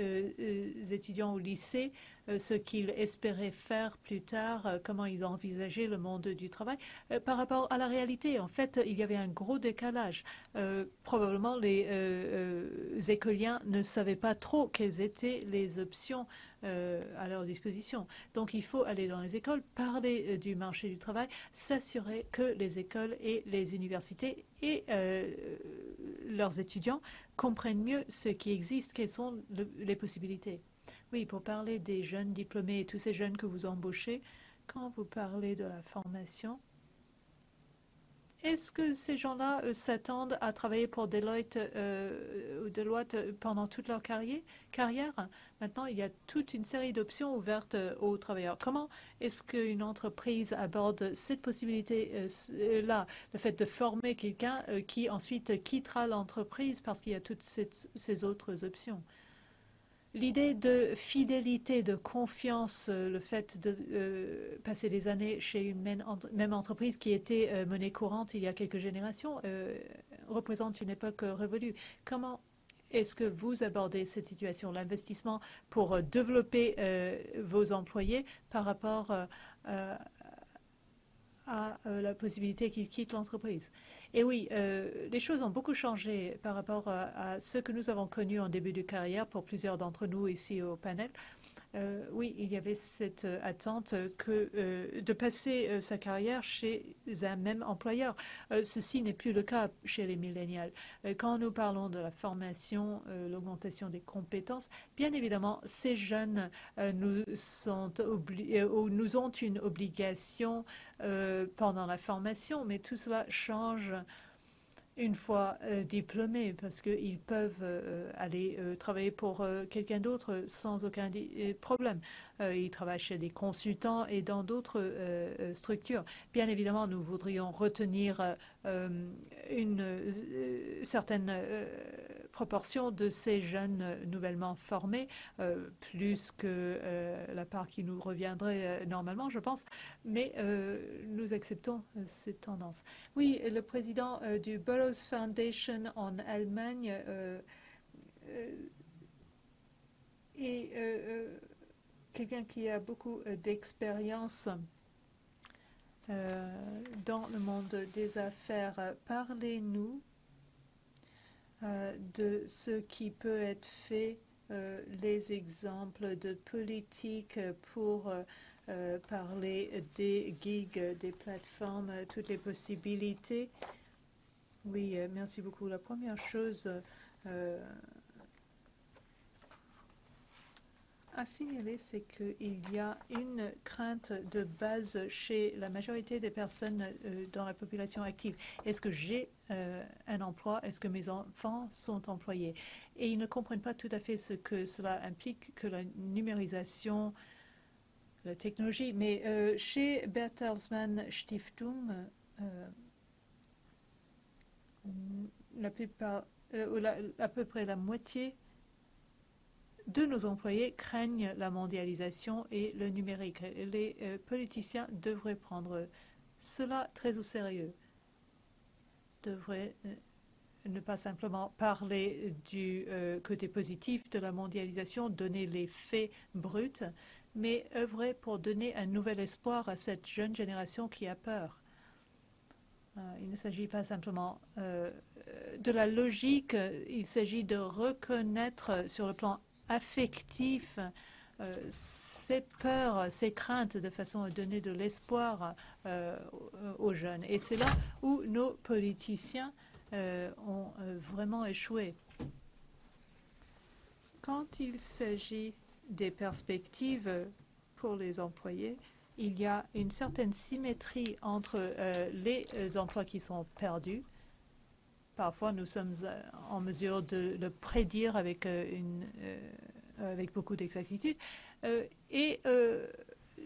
étudiants au lycée, ce qu'ils espéraient faire plus tard, comment ils envisageaient le monde du travail. Par rapport à la réalité, en fait, il y avait un gros décalage. Probablement, les écoliens ne savaient pas trop quelles étaient les options à leur disposition. Donc, il faut aller dans les écoles, parler du marché du travail, s'assurer que les écoles et les universités et leurs étudiants comprennent mieux ce qui existe, quelles sont les possibilités. Oui, pour parler des jeunes diplômés et tous ces jeunes que vous embauchez, quand vous parlez de la formation, est-ce que ces gens-là s'attendent à travailler pour Deloitte ou Deloitte pendant toute leur carrière? Maintenant, il y a toute une série d'options ouvertes aux travailleurs. Comment est-ce qu'une entreprise aborde cette possibilité-là, le fait de former quelqu'un qui ensuite quittera l'entreprise parce qu'il y a toutes ces autres options? L'idée de fidélité, de confiance, le fait de passer des années chez une même entreprise qui était monnaie courante il y a quelques générations représente une époque révolue. Comment est-ce que vous abordez cette situation, l'investissement pour développer vos employés par rapport à la possibilité qu'ils quittent l'entreprise? Et oui, les choses ont beaucoup changé par rapport à ce que nous avons connu en début de carrière pour plusieurs d'entre nous ici au panel. Oui, il y avait cette attente de passer sa carrière chez un même employeur. Ceci n'est plus le cas chez les millénials. Quand nous parlons de la formation, l'augmentation des compétences, bien évidemment, ces jeunes nous ont une obligation pendant la formation, mais tout cela change une fois diplômés, parce qu'ils peuvent aller travailler pour quelqu'un d'autre sans aucun problème. Ils travaillent chez des consultants et dans d'autres structures. Bien évidemment, nous voudrions retenir une certaine proportion de ces jeunes nouvellement formés, plus que la part qui nous reviendrait normalement, je pense, mais nous acceptons cette tendance. Oui, le président du Burroughs Foundation en Allemagne est quelqu'un qui a beaucoup d'expérience dans le monde des affaires. Parlez-nous de ce qui peut être fait, les exemples de politique pour parler des gigs, des plateformes, toutes les possibilités. Oui, merci beaucoup. La première chose à signaler, c'est qu'il y a une crainte de base chez la majorité des personnes dans la population active. Est-ce que j'ai un emploi? Est-ce que mes enfants sont employés? Et ils ne comprennent pas tout à fait ce que cela implique, que la numérisation, la technologie. Mais chez Bertelsmann Stiftung, la plupart, à peu près la moitié de nos employés craignent la mondialisation et le numérique. Les politiciens devraient prendre cela très au sérieux, devraient ne pas simplement parler du côté positif de la mondialisation, donner les faits bruts, mais œuvrer pour donner un nouvel espoir à cette jeune génération qui a peur. Il ne s'agit pas simplement de la logique, il s'agit de reconnaître sur le plan affectif ces peurs, ces craintes, de façon à donner de l'espoir aux jeunes. Et c'est là où nos politiciens ont vraiment échoué. Quand il s'agit des perspectives pour les employés, il y a une certaine symétrie entre les emplois qui sont perdus. Parfois, nous sommes en mesure de le prédire avec beaucoup d'exactitude, et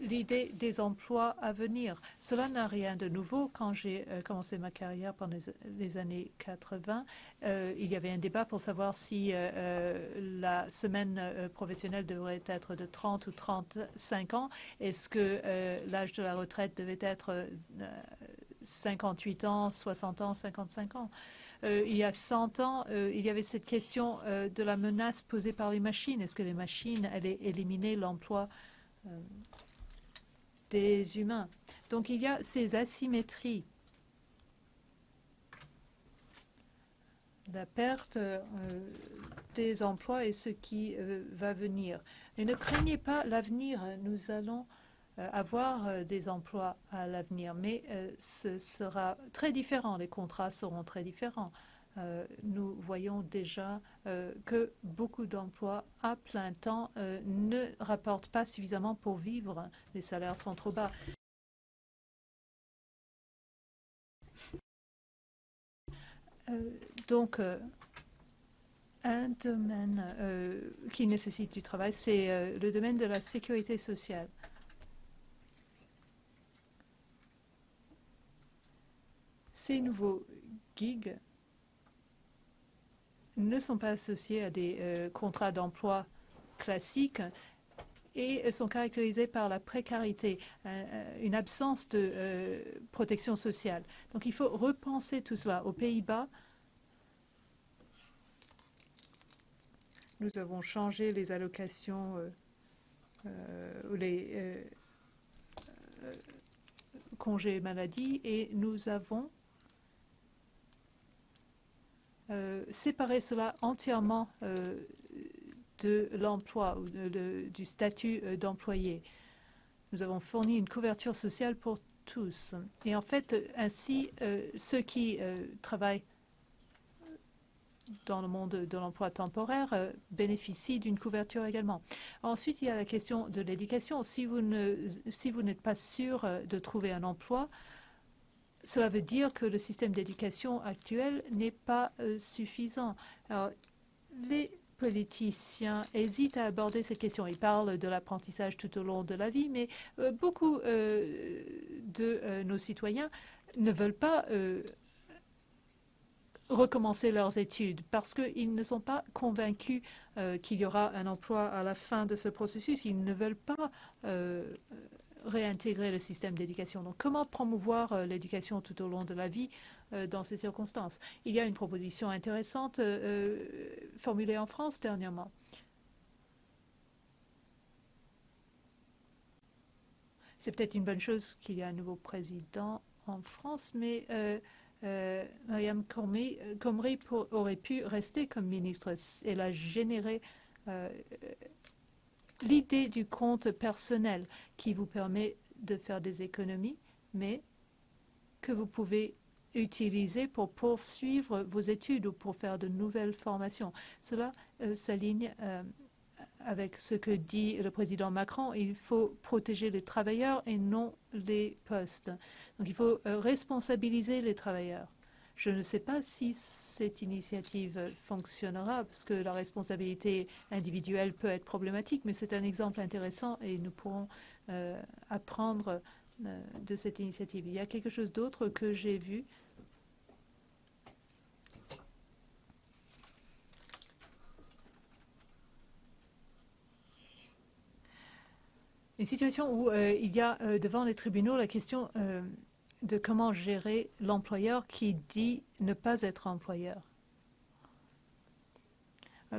l'idée des emplois à venir. Cela n'a rien de nouveau. Quand j'ai commencé ma carrière pendant les années 80, il y avait un débat pour savoir si la semaine professionnelle devrait être de 30 ou 35 ans. Est-ce que l'âge de la retraite devait être 58 ans, 60 ans, 55 ans? Il y a 100 ans, il y avait cette question de la menace posée par les machines. Est-ce que les machines allaient éliminer l'emploi des humains? Donc il y a ces asymétries. La perte des emplois et ce qui va venir. Et ne craignez pas l'avenir. Nous allons avoir des emplois à l'avenir, mais ce sera très différent. Les contrats seront très différents. Nous voyons déjà que beaucoup d'emplois à plein temps ne rapportent pas suffisamment pour vivre. Les salaires sont trop bas. Donc, un domaine qui nécessite du travail, c'est le domaine de la sécurité sociale. Ces nouveaux gigs ne sont pas associés à des contrats d'emploi classiques et sont caractérisés par la précarité, une absence de protection sociale. Donc il faut repenser tout cela. Aux Pays-Bas, nous avons changé les allocations ou les congés maladie et nous avons séparer cela entièrement de l'emploi ou du statut d'employé. Nous avons fourni une couverture sociale pour tous. Et en fait, ainsi, ceux qui travaillent dans le monde de l'emploi temporaire bénéficient d'une couverture également. Ensuite, il y a la question de l'éducation. Si vous n'êtes pas sûr de trouver un emploi, cela veut dire que le système d'éducation actuel n'est pas suffisant. Alors, les politiciens hésitent à aborder cette question. Ils parlent de l'apprentissage tout au long de la vie, mais beaucoup de nos citoyens ne veulent pas recommencer leurs études parce qu'ils ne sont pas convaincus qu'il y aura un emploi à la fin de ce processus. Ils ne veulent pas réintégrer le système d'éducation. Donc, comment promouvoir l'éducation tout au long de la vie dans ces circonstances? Il y a une proposition intéressante formulée en France dernièrement. C'est peut-être une bonne chose qu'il y ait un nouveau président en France, mais Mariam Khomri aurait pu rester comme ministre. Elle a généré l'idée du compte personnel qui vous permet de faire des économies, mais que vous pouvez utiliser pour poursuivre vos études ou pour faire de nouvelles formations. Cela s'aligne avec ce que dit le président Macron. Il faut protéger les travailleurs et non les postes. Donc il faut responsabiliser les travailleurs. Je ne sais pas si cette initiative fonctionnera parce que la responsabilité individuelle peut être problématique, mais c'est un exemple intéressant et nous pourrons apprendre de cette initiative. Il y a quelque chose d'autre que j'ai vu. Une situation où il y a devant les tribunaux la question de comment gérer l'employeur qui dit ne pas être employeur.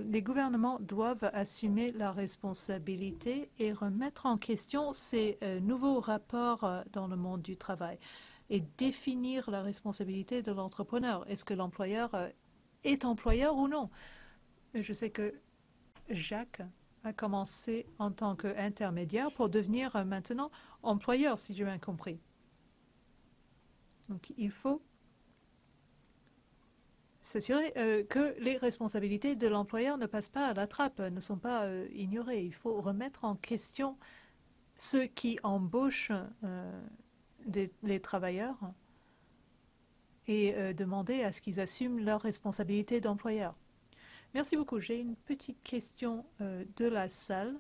Les gouvernements doivent assumer la responsabilité et remettre en question ces nouveaux rapports dans le monde du travail et définir la responsabilité de l'entrepreneur. Est-ce que l'employeur est employeur ou non? Je sais que Jacques a commencé en tant qu'intermédiaire pour devenir maintenant employeur, si j'ai bien compris. Donc, il faut s'assurer que les responsabilités de l'employeur ne passent pas à la trappe, ne sont pas ignorées. Il faut remettre en question ceux qui embauchent les travailleurs et demander à ce qu'ils assument leurs responsabilités d'employeur. Merci beaucoup. J'ai une petite question de la salle.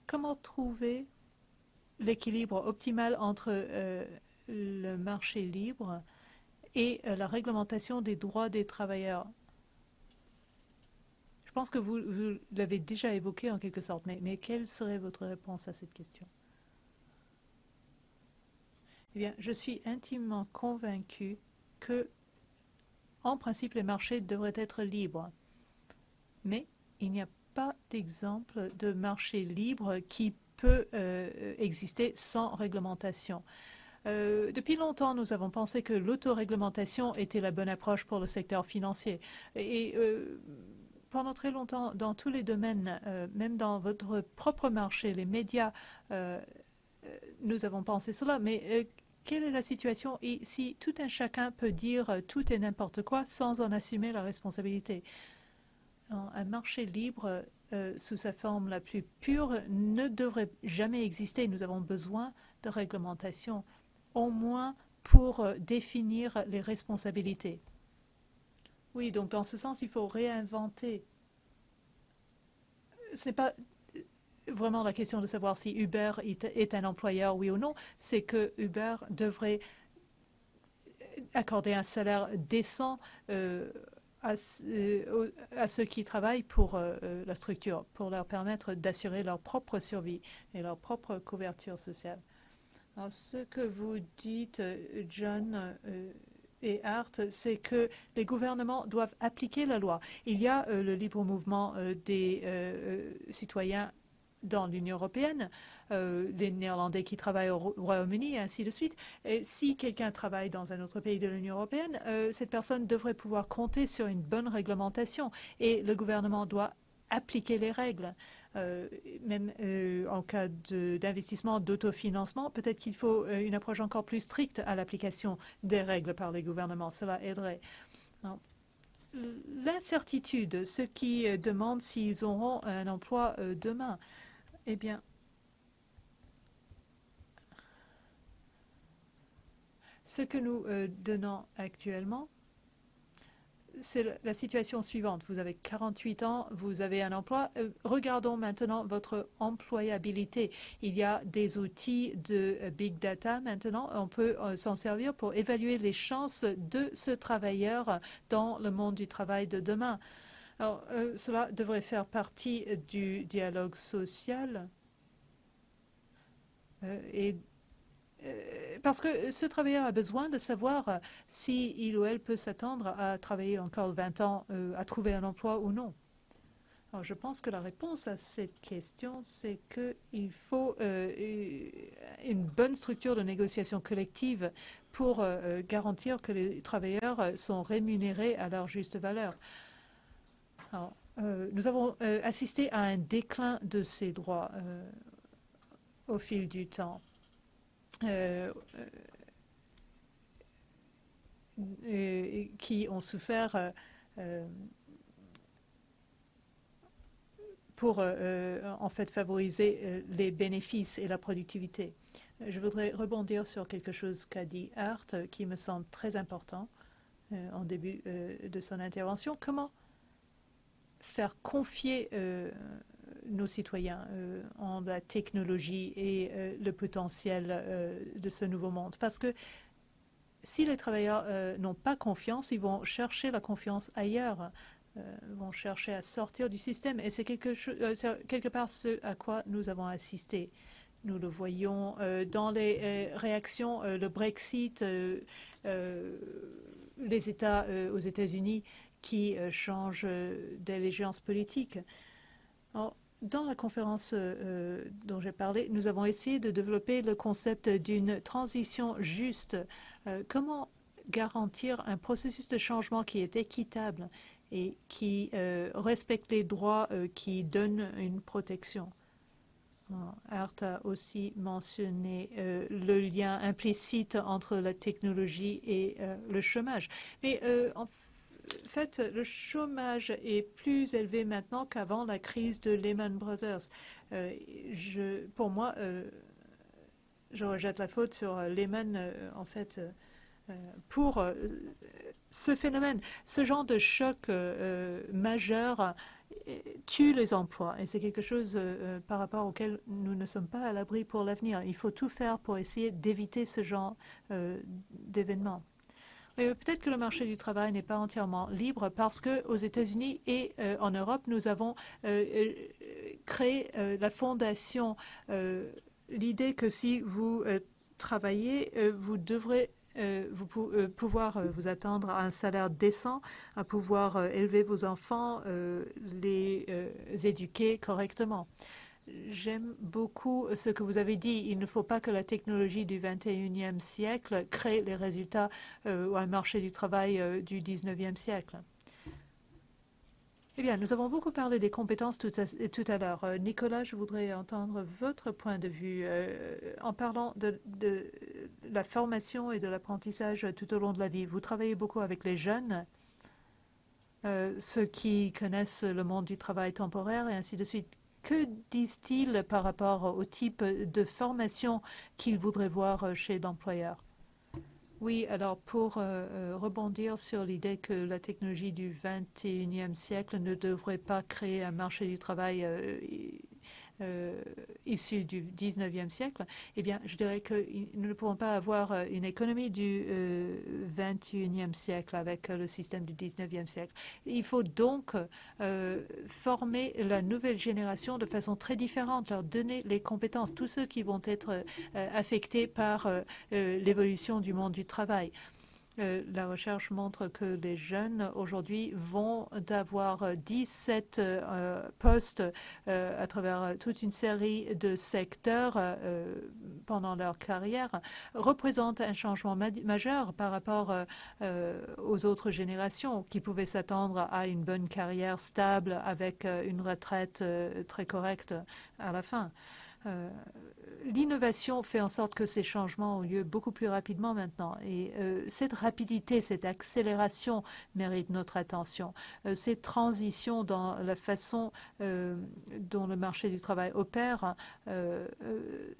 Comment trouver l'équilibre optimal entre le marché libre et la réglementation des droits des travailleurs? Je pense que vous l'avez déjà évoqué en quelque sorte, mais quelle serait votre réponse à cette question? Eh bien, je suis intimement convaincu que, en principe, les marchés devraient être libres. Mais il n'y a pas d'exemple de marché libre qui peut exister sans réglementation. Depuis longtemps, nous avons pensé que l'autoréglementation était la bonne approche pour le secteur financier. Et pendant très longtemps, dans tous les domaines, même dans votre propre marché, les médias, nous avons pensé cela. Mais quelle est la situation si tout un chacun peut dire tout et n'importe quoi sans en assumer la responsabilité? Un marché libre, sous sa forme la plus pure, ne devrait jamais exister. Nous avons besoin de réglementation, au moins pour définir les responsabilités. Oui, donc dans ce sens, il faut réinventer. Ce n'est pas vraiment la question de savoir si Uber est un employeur, oui ou non. C'est que Uber devrait accorder un salaire décent à ceux qui travaillent pour la structure, pour leur permettre d'assurer leur propre survie et leur propre couverture sociale. Alors, ce que vous dites, John et Art, c'est que les gouvernements doivent appliquer la loi. Il y a le libre mouvement des citoyens dans l'Union européenne, les Néerlandais qui travaillent au Royaume-Uni et ainsi de suite. Et si quelqu'un travaille dans un autre pays de l'Union européenne, cette personne devrait pouvoir compter sur une bonne réglementation et le gouvernement doit appliquer les règles. Même en cas d'investissement, d'autofinancement, peut-être qu'il faut une approche encore plus stricte à l'application des règles par les gouvernements. Cela aiderait. L'incertitude, ceux qui demandent s'ils auront un emploi demain, eh bien, ce que nous donnons actuellement, c'est la situation suivante. Vous avez 48 ans, vous avez un emploi. Regardons maintenant votre employabilité. Il y a des outils de big data maintenant. On peut s'en servir pour évaluer les chances de ce travailleur dans le monde du travail de demain. Alors, cela devrait faire partie du dialogue social parce que ce travailleur a besoin de savoir si il ou elle peut s'attendre à travailler encore 20 ans, à trouver un emploi ou non. Alors, je pense que la réponse à cette question, c'est qu'il faut une bonne structure de négociation collective pour garantir que les travailleurs sont rémunérés à leur juste valeur. Alors, nous avons assisté à un déclin de ces droits au fil du temps. Qui ont souffert pour en fait favoriser les bénéfices et la productivité. Je voudrais rebondir sur quelque chose qu'a dit Art, qui me semble très important en début de son intervention. Comment faire confier nos citoyens en la technologie et le potentiel de ce nouveau monde? Parce que si les travailleurs n'ont pas confiance, ils vont chercher la confiance ailleurs, vont chercher à sortir du système. Et c'est quelque part ce à quoi nous avons assisté. Nous le voyons dans les réactions, le Brexit, les États aux États-Unis qui change d'allégeance politique. Alors, dans la conférence dont j'ai parlé, nous avons essayé de développer le concept d'une transition juste. Comment garantir un processus de changement qui est équitable et qui respecte les droits qui donnent une protection. Art a aussi mentionné le lien implicite entre la technologie et le chômage. Mais en fait, le chômage est plus élevé maintenant qu'avant la crise de Lehman Brothers. Pour moi, je rejette la faute sur Lehman, en fait, pour ce phénomène. Ce genre de choc majeur tue les emplois et c'est quelque chose par rapport auquel nous ne sommes pas à l'abri pour l'avenir. Il faut tout faire pour essayer d'éviter ce genre d'événements. Peut-être que le marché du travail n'est pas entièrement libre parce qu'aux États-Unis et en Europe, nous avons créé la fondation. L'idée que si vous travaillez, vous devrez pouvoir vous attendre à un salaire décent, à pouvoir élever vos enfants, les éduquer correctement. J'aime beaucoup ce que vous avez dit. Il ne faut pas que la technologie du 21e siècle crée les résultats ou un marché du travail du 19e siècle. Eh bien, nous avons beaucoup parlé des compétences tout à l'heure. Nicolas, je voudrais entendre votre point de vue en parlant de la formation et de l'apprentissage tout au long de la vie. Vous travaillez beaucoup avec les jeunes, ceux qui connaissent le monde du travail temporaire et ainsi de suite. Que disent-ils par rapport au type de formation qu'ils voudraient voir chez l'employeur? Oui, alors pour rebondir sur l'idée que la technologie du 21e siècle ne devrait pas créer un marché du travail issu du 19e siècle, eh bien, je dirais que nous ne pouvons pas avoir une économie du 21e siècle avec le système du 19e siècle. Il faut donc former la nouvelle génération de façon très différente, leur donner les compétences, tous ceux qui vont être affectés par l'évolution du monde du travail. La recherche montre que les jeunes aujourd'hui vont avoir 17 postes à travers toute une série de secteurs pendant leur carrière, représente un changement majeur par rapport aux autres générations qui pouvaient s'attendre à une bonne carrière stable avec une retraite très correcte à la fin. L'innovation fait en sorte que ces changements ont lieu beaucoup plus rapidement maintenant. Et cette rapidité, cette accélération mérite notre attention. Ces transitions dans la façon dont le marché du travail opère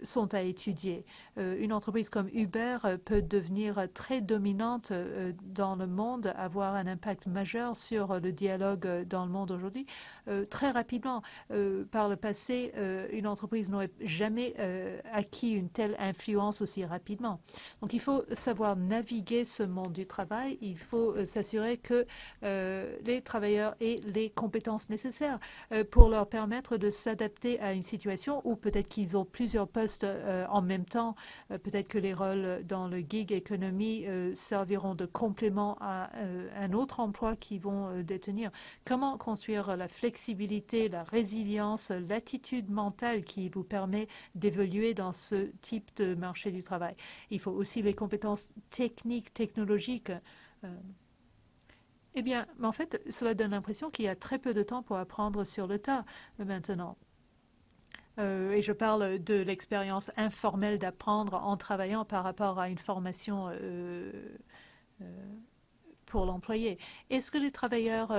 sont à étudier. Une entreprise comme Uber peut devenir très dominante dans le monde, avoir un impact majeur sur le dialogue dans le monde aujourd'hui très rapidement. Par le passé, une entreprise n'aurait jamais acquis une telle influence aussi rapidement. Donc il faut savoir naviguer ce monde du travail. Il faut s'assurer que les travailleurs aient les compétences nécessaires pour leur permettre de s'adapter à une situation où peut-être qu'ils ont plusieurs postes en même temps. Peut-être que les rôles dans le gig economy serviront de complément à un autre emploi qu'ils vont détenir. Comment construire la flexibilité, la résilience, l'attitude mentale qui vous permet d'évoluer dans ce type de marché du travail. Il faut aussi les compétences techniques, technologiques. Eh bien, en fait, cela donne l'impression qu'il y a très peu de temps pour apprendre sur le tas maintenant. Et je parle de l'expérience informelle d'apprendre en travaillant par rapport à une formation pour l'employé. Est-ce que les travailleurs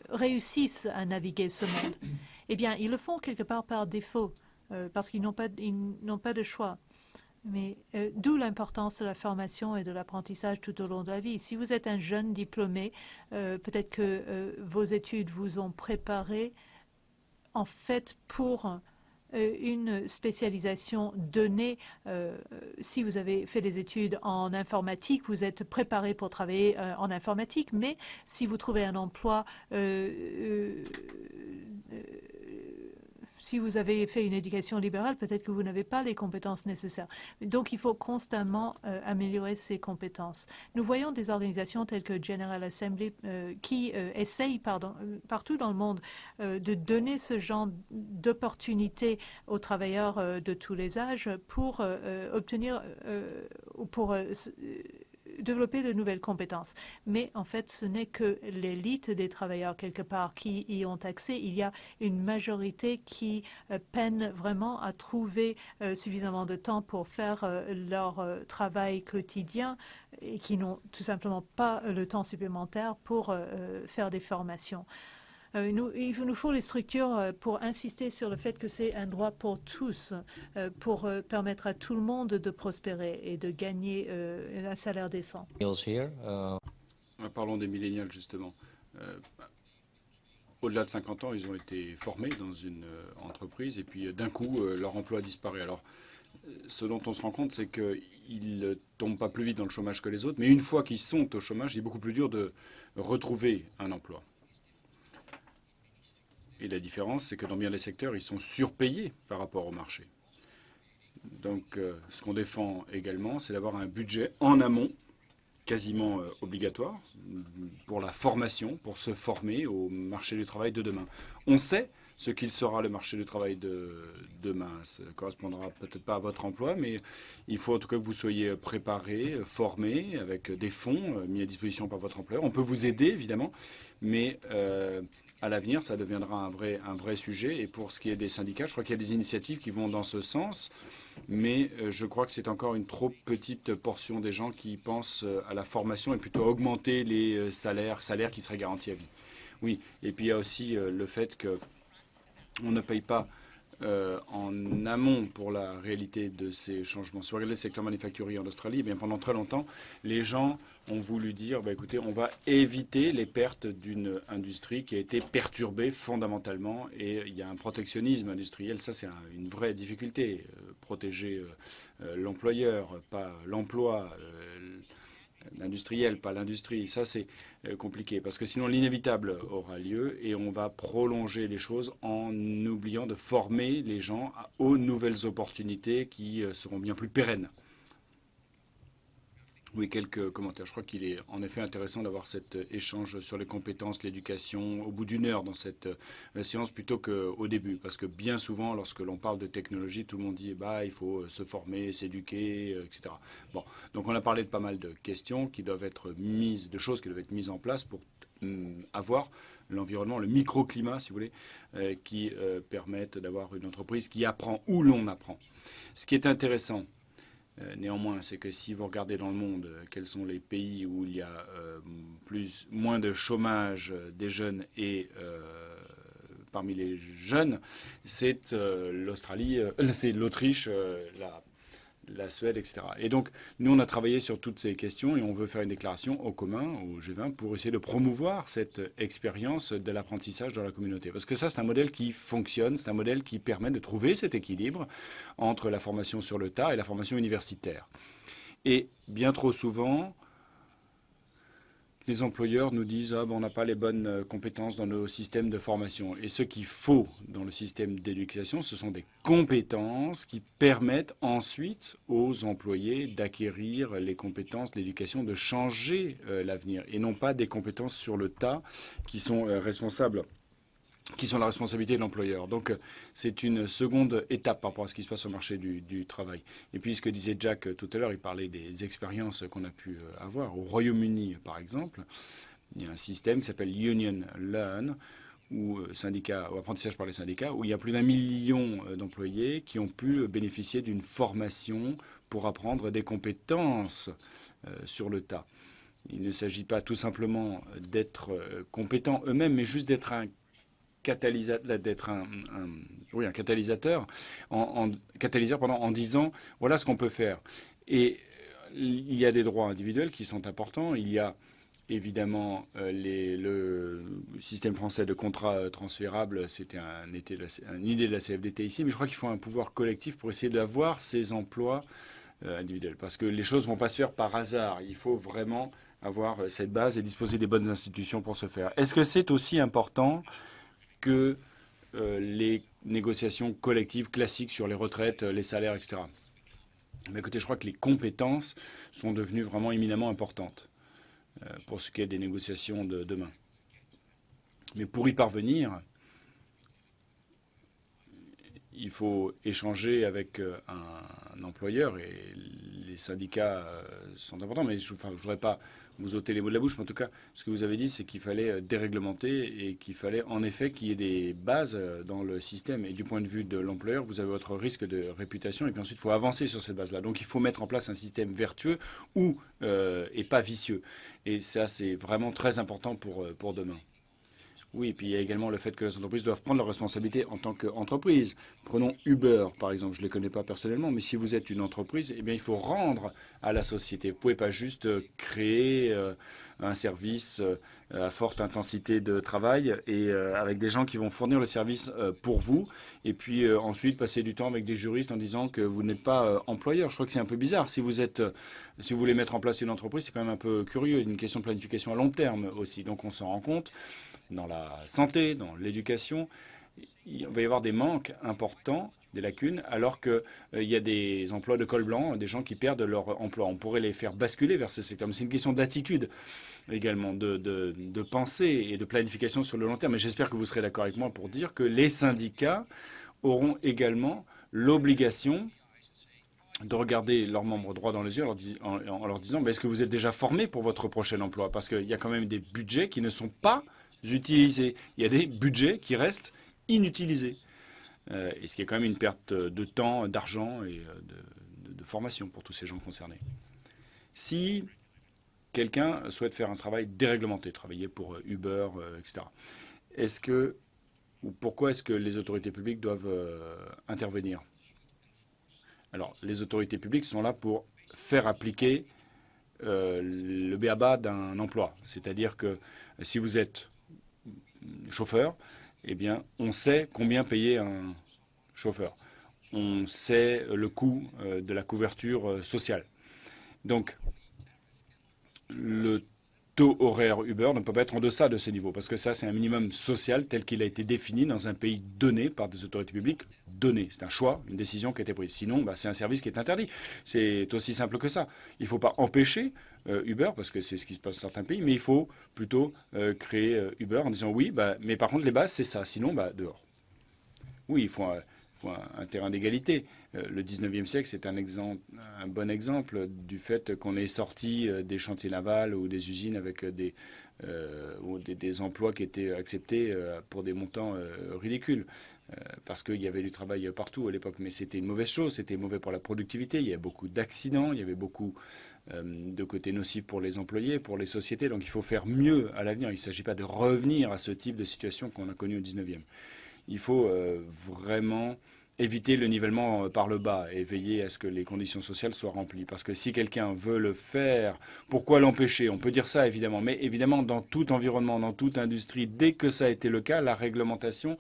réussissent à naviguer ce monde? Eh bien, ils le font quelque part par défaut. Parce qu'ils n'ont pas de choix. Mais d'où l'importance de la formation et de l'apprentissage tout au long de la vie. Si vous êtes un jeune diplômé, peut-être que vos études vous ont préparé en fait pour une spécialisation donnée. Si vous avez fait des études en informatique, vous êtes préparé pour travailler en informatique, mais si vous trouvez un emploi si vous avez fait une éducation libérale, peut-être que vous n'avez pas les compétences nécessaires. Donc, il faut constamment améliorer ces compétences. Nous voyons des organisations telles que General Assembly qui essayent partout dans le monde de donner ce genre d'opportunités aux travailleurs de tous les âges pour développer de nouvelles compétences. Mais en fait, ce n'est que l'élite des travailleurs, quelque part, qui y ont accès. Il y a une majorité qui peine vraiment à trouver suffisamment de temps pour faire leur travail quotidien et qui n'ont tout simplement pas le temps supplémentaire pour faire des formations. Il nous faut les structures pour insister sur le fait que c'est un droit pour tous, pour permettre à tout le monde de prospérer et de gagner un salaire décent. Parlons des millénials, justement. Au-delà de 50 ans, ils ont été formés dans une entreprise et puis d'un coup, leur emploi disparaît. Alors, ce dont on se rend compte, c'est qu'ils ne tombent pas plus vite dans le chômage que les autres, mais une fois qu'ils sont au chômage, il est beaucoup plus dur de retrouver un emploi. Et la différence, c'est que dans bien des secteurs, ils sont surpayés par rapport au marché. Donc, ce qu'on défend également, c'est d'avoir un budget en amont, quasiment obligatoire, pour la formation, pour se former au marché du travail de demain. On sait ce qu'il sera le marché du travail de demain. Ça ne correspondra peut-être pas à votre emploi, mais il faut en tout cas que vous soyez préparé, formé, avec des fonds mis à disposition par votre employeur. On peut vous aider, évidemment, mais à l'avenir, ça deviendra un vrai sujet. Et pour ce qui est des syndicats, je crois qu'il y a des initiatives qui vont dans ce sens. Mais je crois que c'est encore une trop petite portion des gens qui pensent à la formation et plutôt à augmenter les salaires qui seraient garantis à vie. Oui, et puis il y a aussi le fait qu'on ne paye pas en amont pour la réalité de ces changements. Si vous regardez le secteur manufacturier en Australie, eh bien, pendant très longtemps, les gens ont voulu dire, écoutez, on va éviter les pertes d'une industrie qui a été perturbée fondamentalement et il y a un protectionnisme industriel. Ça, c'est une vraie difficulté. Protéger l'employeur, pas l'emploi. L'industriel, pas l'industrie. Ça, c'est compliqué parce que sinon l'inévitable aura lieu et on va prolonger les choses en oubliant de former les gens aux nouvelles opportunités qui seront bien plus pérennes. Oui, quelques commentaires. Je crois qu'il est en effet intéressant d'avoir cet échange sur les compétences, l'éducation, au bout d'une heure dans cette séance plutôt qu'au début. Parce que bien souvent, lorsque l'on parle de technologie, tout le monde dit il faut se former, s'éduquer, etc. Bon, donc on a parlé de pas mal de questions qui doivent être mises, de choses qui doivent être mises en place pour avoir l'environnement, le microclimat, si vous voulez, qui permettent d'avoir une entreprise qui apprend où l'on apprend. Ce qui est intéressant, néanmoins, c'est que si vous regardez dans le monde quels sont les pays où il y a moins de chômage des jeunes et parmi les jeunes, c'est l'Australie, c'est l'Autriche, la Suède, etc. Et donc, nous, on a travaillé sur toutes ces questions et on veut faire une déclaration au commun, au G20, pour essayer de promouvoir cette expérience de l'apprentissage dans la communauté. Parce que ça, c'est un modèle qui fonctionne, c'est un modèle qui permet de trouver cet équilibre entre la formation sur le tas et la formation universitaire. Et bien trop souvent, les employeurs nous disent on n'a pas les bonnes compétences dans nos systèmes de formation. Et ce qu'il faut dans le système d'éducation, ce sont des compétences qui permettent ensuite aux employés d'acquérir les compétences, l'éducation, de changer l'avenir. Et non pas des compétences sur le tas qui sont responsables, qui sont la responsabilité de l'employeur. Donc c'est une seconde étape par rapport à ce qui se passe au marché du travail. Et puis ce que disait Jack tout à l'heure, il parlait des expériences qu'on a pu avoir. Au Royaume-Uni, par exemple, il y a un système qui s'appelle Union Learn, ou apprentissage par les syndicats, où il y a plus d'1 million d'employés qui ont pu bénéficier d'une formation pour apprendre des compétences sur le tas. Il ne s'agit pas tout simplement d'être compétents eux-mêmes, mais juste d'être un catalyseur en disant voilà ce qu'on peut faire. Et il y a des droits individuels qui sont importants. Il y a évidemment le système français de contrats transférables. C'était une idée de la CFDT ici, mais je crois qu'il faut un pouvoir collectif pour essayer d'avoir ces emplois individuels. Parce que les choses ne vont pas se faire par hasard. Il faut vraiment avoir cette base et disposer des bonnes institutions pour ce faire. Est-ce que c'est aussi important que les négociations collectives classiques sur les retraites, les salaires, etc. Mais écoutez, je crois que les compétences sont devenues vraiment éminemment importantes pour ce qui est des négociations de demain. Mais pour y parvenir, il faut échanger avec un employeur et les syndicats sont importants. Mais je ne voudrais pas vous ôter les mots de la bouche, mais en tout cas, ce que vous avez dit, c'est qu'il fallait déréglementer et qu'il fallait en effet qu'il y ait des bases dans le système. Et du point de vue de l'employeur, vous avez votre risque de réputation et puis ensuite, il faut avancer sur cette base-là. Donc, il faut mettre en place un système vertueux et pas vicieux. Et ça, c'est vraiment très important pour demain. Oui, et puis il y a également le fait que les entreprises doivent prendre leurs responsabilités en tant qu'entreprise. Prenons Uber, par exemple. Je ne les connais pas personnellement, mais si vous êtes une entreprise, eh bien, il faut rendre à la société. Vous ne pouvez pas juste créer un service à forte intensité de travail et avec des gens qui vont fournir le service pour vous, et puis ensuite passer du temps avec des juristes en disant que vous n'êtes pas employeur. Je crois que c'est un peu bizarre. Si vous voulez mettre en place une entreprise, c'est quand même un peu curieux. Une question de planification à long terme aussi. Donc on s'en rend compte. Dans la santé, dans l'éducation, il va y avoir des manques importants, des lacunes, alors qu'il y a des emplois de col blanc, des gens qui perdent leur emploi. On pourrait les faire basculer vers ces secteurs. Mais c'est une question d'attitude également, de pensée et de planification sur le long terme. Mais j'espère que vous serez d'accord avec moi pour dire que les syndicats auront également l'obligation de regarder leurs membres droit dans les yeux en leur disant est-ce que vous êtes déjà formés pour votre prochain emploi? Parce qu'il y a quand même des budgets qui ne sont pas utilisés. Il y a des budgets qui restent inutilisés. Et ce qui est quand même une perte de temps, d'argent et de formation pour tous ces gens concernés. Si quelqu'un souhaite faire un travail déréglementé, travailler pour Uber, etc., pourquoi est-ce que les autorités publiques doivent intervenir? Alors, les autorités publiques sont là pour faire appliquer le b.a.-ba d'un emploi. C'est-à-dire que si vous êtes chauffeur, eh bien, on sait combien payer un chauffeur. On sait le coût de la couverture sociale. Donc, le taux horaire Uber ne peut pas être en deçà de ce niveau, parce que ça, c'est un minimum social tel qu'il a été défini dans un pays donné par des autorités publiques données. C'est un choix, une décision qui a été prise. Sinon, c'est un service qui est interdit. C'est aussi simple que ça. Il ne faut pas empêcher Uber, parce que c'est ce qui se passe dans certains pays, mais il faut plutôt créer Uber en disant oui, mais par contre, les bases, c'est ça. Sinon, dehors. Oui, il faut un terrain d'égalité. Le 19e siècle, c'est un bon exemple du fait qu'on est sorti des chantiers navals ou des usines avec des emplois qui étaient acceptés pour des montants ridicules. Parce qu'il y avait du travail partout à l'époque. Mais c'était une mauvaise chose, c'était mauvais pour la productivité. Il y avait beaucoup d'accidents, il y avait beaucoup de côtés nocifs pour les employés, pour les sociétés. Donc il faut faire mieux à l'avenir. Il ne s'agit pas de revenir à ce type de situation qu'on a connu au 19e. Il faut vraiment éviter le nivellement par le bas et veiller à ce que les conditions sociales soient remplies. Parce que si quelqu'un veut le faire, pourquoi l'empêcher? On peut dire ça évidemment, mais évidemment dans tout environnement, dans toute industrie, dès que ça a été le cas, la réglementation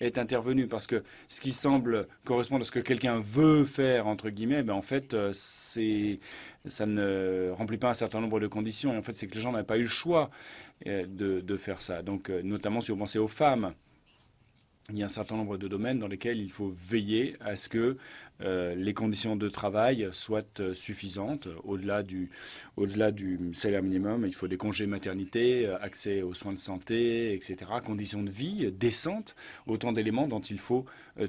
est intervenue. Parce que ce qui semble correspondre à ce que quelqu'un veut faire, entre guillemets, en fait, ça ne remplit pas un certain nombre de conditions. Et en fait, c'est que les gens n'avaient pas eu le choix de faire ça. Donc, notamment si vous pensez aux femmes, il y a un certain nombre de domaines dans lesquels il faut veiller à ce que les conditions de travail soient suffisantes. Au-delà du salaire minimum, il faut des congés maternité, accès aux soins de santé, etc., conditions de vie décentes, autant d'éléments dont il faut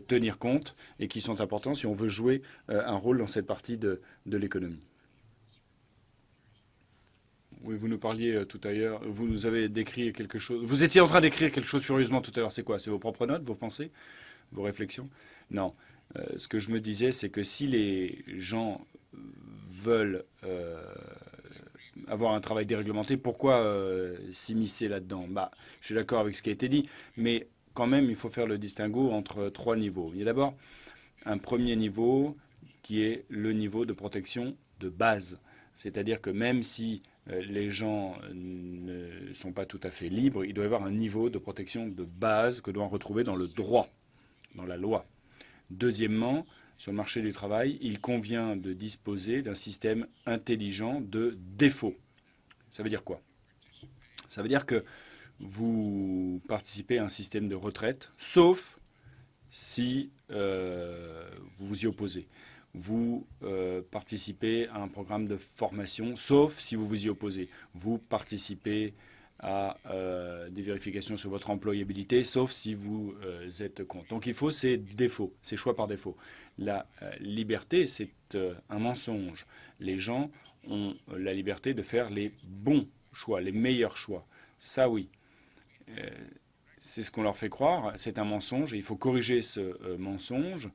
tenir compte et qui sont importants si on veut jouer un rôle dans cette partie de l'économie. Oui, vous nous parliez tout à l'heure, vous nous avez décrit quelque chose. Vous étiez en train d'écrire quelque chose furieusement tout à l'heure. C'est quoi? C'est vos propres notes, vos pensées, vos réflexions? Non. Ce que je me disais, c'est que si les gens veulent avoir un travail déréglementé, pourquoi s'immiscer là-dedans? Je suis d'accord avec ce qui a été dit, mais quand même, il faut faire le distinguo entre trois niveaux. Il y a d'abord un premier niveau qui est le niveau de protection de base. C'est-à-dire que même si les gens ne sont pas tout à fait libres, il doit y avoir un niveau de protection de base que doit on retrouver dans le droit, dans la loi. Deuxièmement, sur le marché du travail, il convient de disposer d'un système intelligent de défaut. Ça veut dire quoi? Ça veut dire que vous participez à un système de retraite, sauf si vous vous y opposez. Vous participez à un programme de formation, sauf si vous vous y opposez. Vous participez à des vérifications sur votre employabilité, sauf si vous êtes contre. Donc il faut ces défauts, ces choix par défaut. La liberté, c'est un mensonge. Les gens ont la liberté de faire les bons choix, les meilleurs choix. Ça, oui. C'est ce qu'on leur fait croire. C'est un mensonge et il faut corriger ce mensonge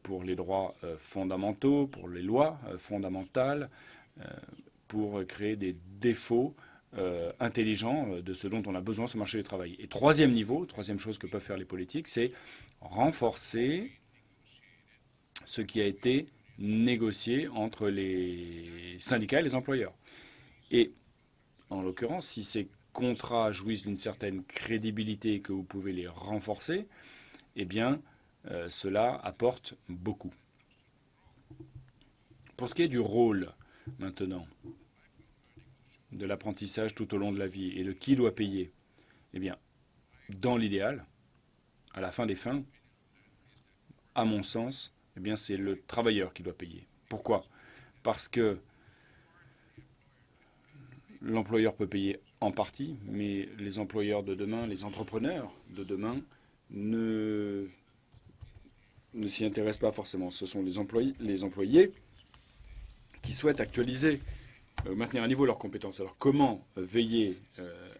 pour les droits fondamentaux, pour les lois fondamentales, pour créer des défauts intelligents de ce dont on a besoin sur le marché du travail. Et troisième niveau, troisième chose que peuvent faire les politiques, c'est renforcer ce qui a été négocié entre les syndicats et les employeurs. Et en l'occurrence, si ces contrats jouissent d'une certaine crédibilité et que vous pouvez les renforcer, eh bien, cela apporte beaucoup. Pour ce qui est du rôle, maintenant, de l'apprentissage tout au long de la vie et de qui doit payer, eh bien, dans l'idéal, à la fin des fins, à mon sens, eh bien, c'est le travailleur qui doit payer. Pourquoi? Parce que l'employeur peut payer en partie, mais les employeurs de demain, les entrepreneurs de demain, ne s'y intéressent pas forcément. Ce sont les employés qui souhaitent actualiser, maintenir à niveau leurs compétences. Alors comment veiller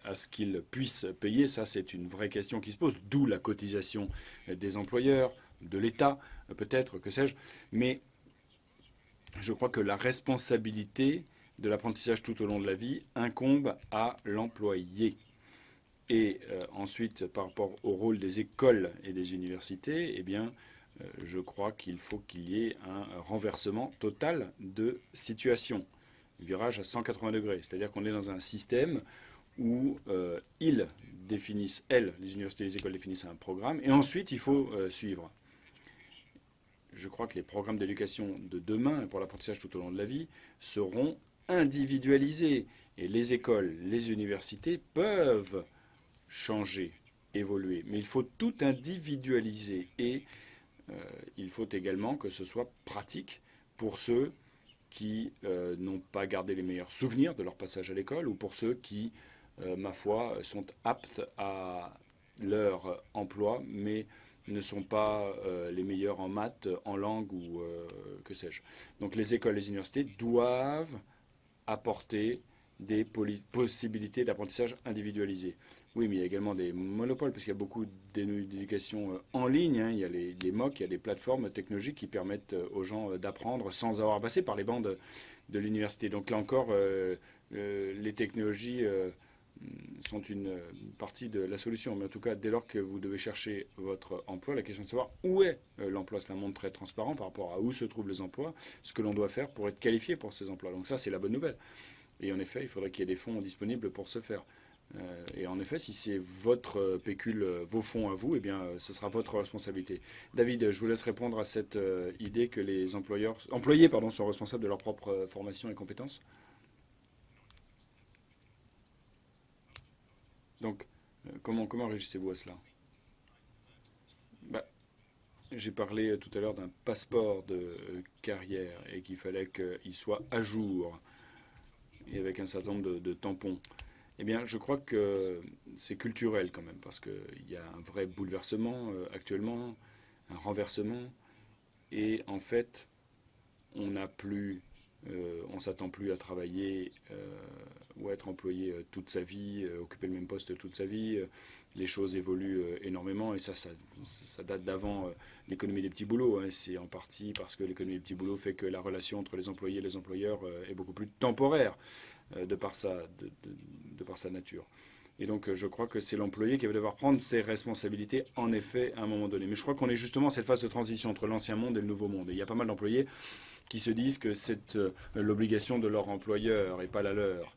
à ce qu'ils puissent payer? Ça, c'est une vraie question qui se pose, d'où la cotisation des employeurs, de l'État, peut-être, que sais-je. Mais je crois que la responsabilité de l'apprentissage tout au long de la vie incombe à l'employé. Et ensuite, par rapport au rôle des écoles et des universités, eh bien, je crois qu'il faut qu'il y ait un renversement total de situation. Virage à 180 degrés. C'est-à-dire qu'on est dans un système où ils définissent, les universités et les écoles définissent un programme, et ensuite il faut suivre. Je crois que les programmes d'éducation de demain, pour l'apprentissage tout au long de la vie, seront individualisés. Et les écoles, les universités peuvent changer, évoluer. Mais il faut tout individualiser. Et il faut également que ce soit pratique pour ceux qui n'ont pas gardé les meilleurs souvenirs de leur passage à l'école ou pour ceux qui, ma foi, sont aptes à leur emploi, mais ne sont pas les meilleurs en maths, en langue ou que sais-je. Donc les écoles, les universités doivent apporter des possibilités d'apprentissage individualisé. Oui, mais il y a également des monopoles, parce qu'il y a beaucoup d'éducation en ligne. Hein. Il y a les MOOC, il y a les plateformes technologiques qui permettent aux gens d'apprendre sans avoir passé par les bancs de l'université. Donc là encore, les technologies sont une partie de la solution. Mais en tout cas, dès lors que vous devez chercher votre emploi, la question de savoir où est l'emploi, c'est un monde très transparent par rapport à où se trouvent les emplois, ce que l'on doit faire pour être qualifié pour ces emplois. Donc ça, c'est la bonne nouvelle. Et en effet, il faudrait qu'il y ait des fonds disponibles pour ce faire. Et en effet, si c'est votre pécule, vos fonds à vous, eh bien, ce sera votre responsabilité. David, je vous laisse répondre à cette idée que les employés sont responsables de leur propre formation et compétences. Donc, comment réagissez-vous à cela? J'ai parlé tout à l'heure d'un passeport de carrière et qu'il fallait qu'il soit à jour et avec un certain nombre de tampons. Eh bien, je crois que c'est culturel quand même, parce qu'il y a un vrai bouleversement actuellement, un renversement, et en fait, on s'attend plus à travailler ou à être employé toute sa vie, occuper le même poste toute sa vie. Les choses évoluent énormément, et ça date d'avant l'économie des petits boulots. Hein. C'est en partie parce que l'économie des petits boulots fait que la relation entre les employés et les employeurs est beaucoup plus temporaire de par sa nature. Et donc je crois que c'est l'employé qui va devoir prendre ses responsabilités, en effet, à un moment donné. Mais je crois qu'on est justement à cette phase de transition entre l'ancien monde et le nouveau monde. Et il y a pas mal d'employés qui se disent que c'est l'obligation de leur employeur et pas la leur.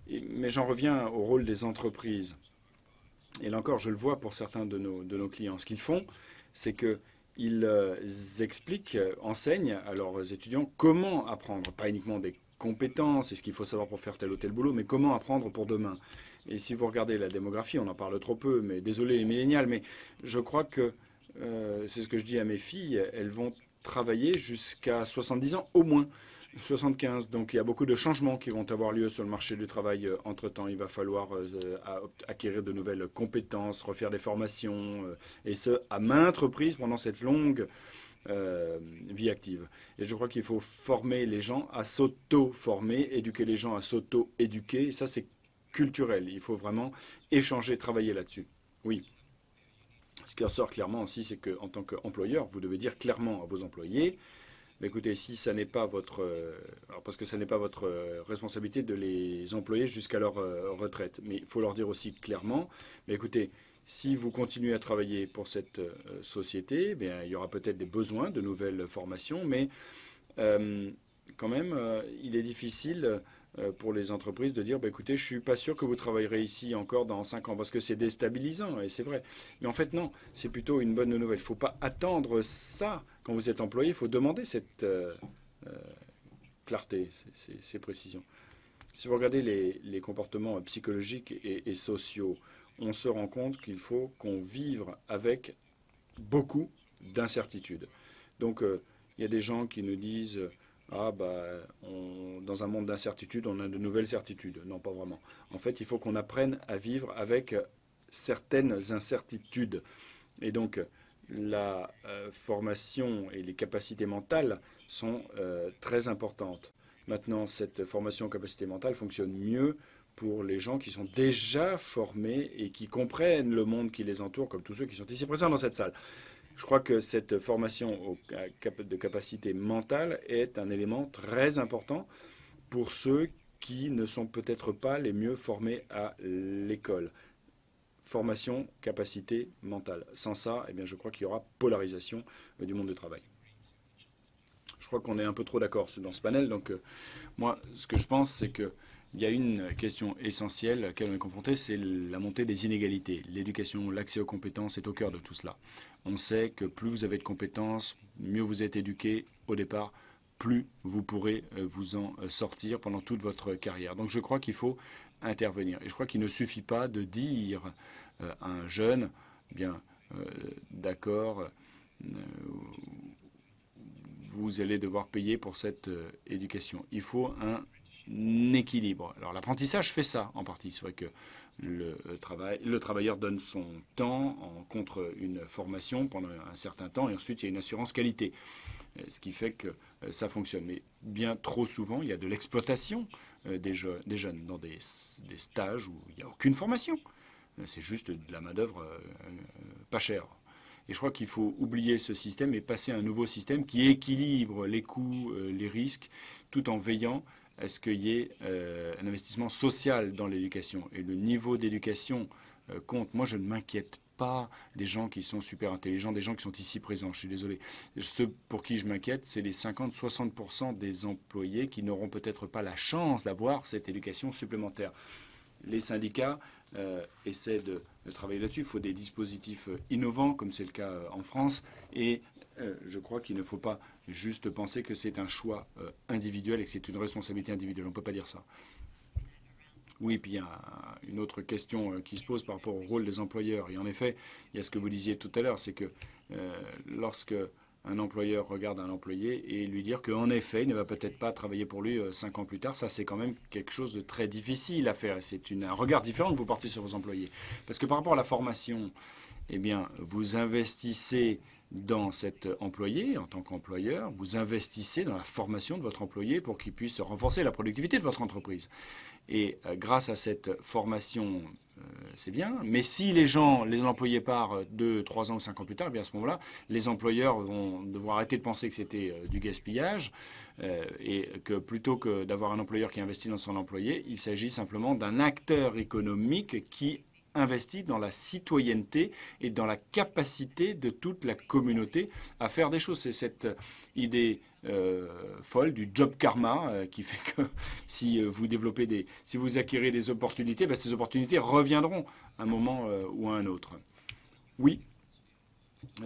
Mais j'en reviens au rôle des entreprises. Et là encore, je le vois pour certains de nos clients. Ce qu'ils font, c'est qu'ils expliquent, enseignent à leurs étudiants comment apprendre, pas uniquement des compétences et ce qu'il faut savoir pour faire tel ou tel boulot, mais comment apprendre pour demain. Et si vous regardez la démographie, on en parle trop peu, mais désolé les millénials, mais je crois que c'est ce que je dis à mes filles, elles vont travailler jusqu'à 70 ans au moins, 75. Donc il y a beaucoup de changements qui vont avoir lieu sur le marché du travail entre-temps. Il va falloir acquérir de nouvelles compétences, refaire des formations, et ce, à maintes reprises pendant cette longue vie active. Et je crois qu'il faut former les gens à s'auto-former, éduquer les gens à s'auto-éduquer. Et ça, c'est culturel. Il faut vraiment échanger, travailler là-dessus. Oui. Ce qui ressort clairement aussi, c'est qu'en tant qu'employeur, vous devez dire clairement à vos employés, bah, écoutez, si ça n'est pas votre, alors parce que ça n'est pas votre responsabilité de les employer jusqu'à leur retraite, mais il faut leur dire aussi clairement, bah, écoutez, si vous continuez à travailler pour cette société, bien, il y aura peut-être des besoins de nouvelles formations, mais quand même, il est difficile pour les entreprises de dire, bah, écoutez, je ne suis pas sûr que vous travaillerez ici encore dans 5 ans, parce que c'est déstabilisant, et c'est vrai. Mais en fait, non, c'est plutôt une bonne nouvelle. Il ne faut pas attendre ça quand vous êtes employé, il faut demander cette clarté, ces précisions. Si vous regardez les comportements psychologiques et sociaux, on se rend compte qu'il faut qu'on vive avec beaucoup d'incertitudes. Donc, il y a des gens qui nous disent ah, bah, dans un monde d'incertitude, on a de nouvelles certitudes. Non, pas vraiment. En fait, il faut qu'on apprenne à vivre avec certaines incertitudes. Et donc, la formation et les capacités mentales sont très importantes. Maintenant, cette formation en capacité mentale fonctionne mieux pour les gens qui sont déjà formés et qui comprennent le monde qui les entoure, comme tous ceux qui sont ici présents dans cette salle. Je crois que cette formation de capacité mentale est un élément très important pour ceux qui ne sont peut-être pas les mieux formés à l'école. Formation, capacité mentale. Sans ça, eh bien, je crois qu'il y aura polarisation du monde du travail. Je crois qu'on est un peu trop d'accord dans ce panel. Donc, moi, ce que je pense, c'est qu'il y a une question essentielle à laquelle on est confronté, c'est la montée des inégalités. L'éducation, l'accès aux compétences est au cœur de tout cela. On sait que plus vous avez de compétences, mieux vous êtes éduqué au départ, plus vous pourrez vous en sortir pendant toute votre carrière. Donc je crois qu'il faut intervenir. Et je crois qu'il ne suffit pas de dire à un jeune, bien, d'accord, vous allez devoir payer pour cette éducation. Il faut un équilibre. Alors l'apprentissage fait ça en partie. C'est vrai que le travailleur donne son temps contre une formation pendant un certain temps et ensuite il y a une assurance qualité. Ce qui fait que ça fonctionne. Mais bien trop souvent, il y a de l'exploitation des jeunes dans des stages où il n'y a aucune formation. C'est juste de la main-d'œuvre pas chère. Et je crois qu'il faut oublier ce système et passer à un nouveau système qui équilibre les coûts, les risques, tout en veillant à ce qu'il y ait un investissement social dans l'éducation. Et le niveau d'éducation compte. Moi, je ne m'inquiète pas des gens qui sont super intelligents, des gens qui sont ici présents, je suis désolé. Ceux pour qui je m'inquiète, c'est les 50-60% des employés qui n'auront peut-être pas la chance d'avoir cette éducation supplémentaire. Les syndicats essaient de travailler là-dessus. Il faut des dispositifs innovants, comme c'est le cas en France. Et je crois qu'il ne faut pas juste penser que c'est un choix individuel et que c'est une responsabilité individuelle. On ne peut pas dire ça. Oui, puis il y a une autre question qui se pose par rapport au rôle des employeurs. Et en effet, il y a ce que vous disiez tout à l'heure, c'est que lorsque un employeur regarde un employé et lui dire qu'en effet, il ne va peut-être pas travailler pour lui 5 ans plus tard, ça c'est quand même quelque chose de très difficile à faire. C'est un regard différent que vous portez sur vos employés. Parce que par rapport à la formation, eh bien, vous investissez dans cet employé en tant qu'employeur, vous investissez dans la formation de votre employé pour qu'il puisse renforcer la productivité de votre entreprise. Et grâce à cette formation, c'est bien. Mais si les employés partent 2, 3 ans ou 5 ans plus tard, eh bien à ce moment-là, les employeurs vont devoir arrêter de penser que c'était du gaspillage et que plutôt que d'avoir un employeur qui investit dans son employé, il s'agit simplement d'un acteur économique qui investit dans la citoyenneté et dans la capacité de toute la communauté à faire des choses. C'est cette idée folle du job karma qui fait que si vous acquérez des opportunités, ben ces opportunités reviendront à un moment ou à un autre. Oui,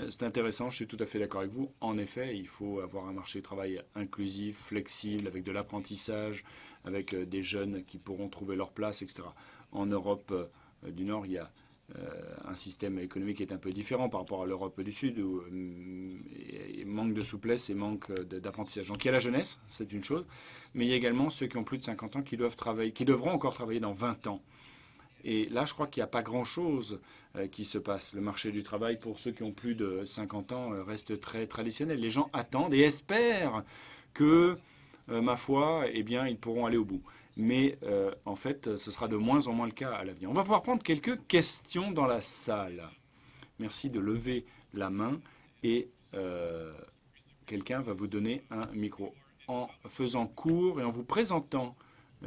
c'est intéressant, je suis tout à fait d'accord avec vous. En effet, il faut avoir un marché du travail inclusif, flexible, avec de l'apprentissage, avec des jeunes qui pourront trouver leur place, etc. En Europe du Nord, il y a un système économique qui est un peu différent par rapport à l'Europe du Sud, où il manque de souplesse et manque d'apprentissage. Donc il y a la jeunesse, c'est une chose, mais il y a également ceux qui ont plus de 50 ans qui doivent travailler, qui devront encore travailler dans 20 ans. Et là, je crois qu'il n'y a pas grand-chose qui se passe. Le marché du travail, pour ceux qui ont plus de 50 ans, reste très traditionnel. Les gens attendent et espèrent que, ma foi, eh bien, ils pourront aller au bout. Mais en fait, ce sera de moins en moins le cas à l'avenir. On va pouvoir prendre quelques questions dans la salle. Merci de lever la main et quelqu'un va vous donner un micro. En faisant court et en vous présentant,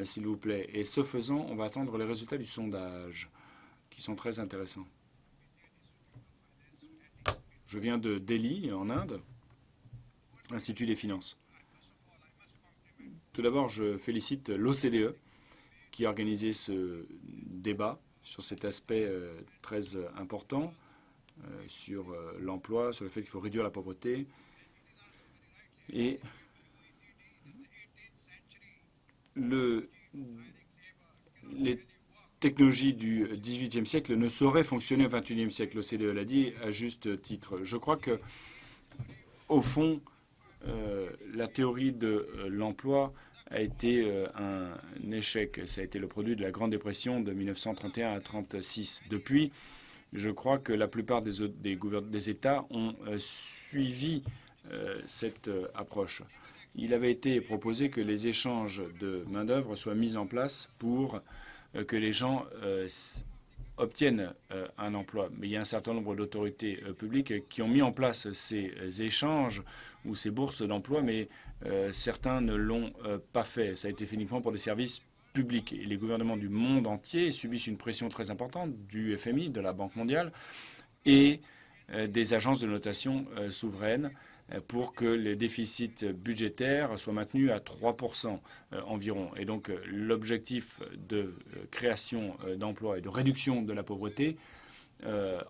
s'il vous plaît. Et ce faisant, on va attendre les résultats du sondage, qui sont très intéressants. Je viens de Delhi, en Inde, Institut des finances. Tout d'abord, je félicite l'OCDE qui a organisé ce débat sur cet aspect très important, sur l'emploi, sur le fait qu'il faut réduire la pauvreté. Et les technologies du XVIIIe siècle ne sauraient fonctionner au XXIe siècle. L'OCDE l'a dit à juste titre. Je crois que, au fond, la théorie de l'emploi a été un échec. Ça a été le produit de la Grande Dépression de 1931 à 1936. Depuis, je crois que la plupart des États ont suivi cette approche. Il avait été proposé que les échanges de main-d'œuvre soient mis en place pour que les gens obtiennent un emploi. Mais il y a un certain nombre d'autorités publiques qui ont mis en place ces échanges ou ces bourses d'emploi, mais certains ne l'ont pas fait. Ça a été fait uniquement pour des services publics. Et les gouvernements du monde entier subissent une pression très importante du FMI, de la Banque mondiale et des agences de notation souveraines pour que les déficits budgétaires soient maintenus à 3% environ. Et donc l'objectif de création d'emplois et de réduction de la pauvreté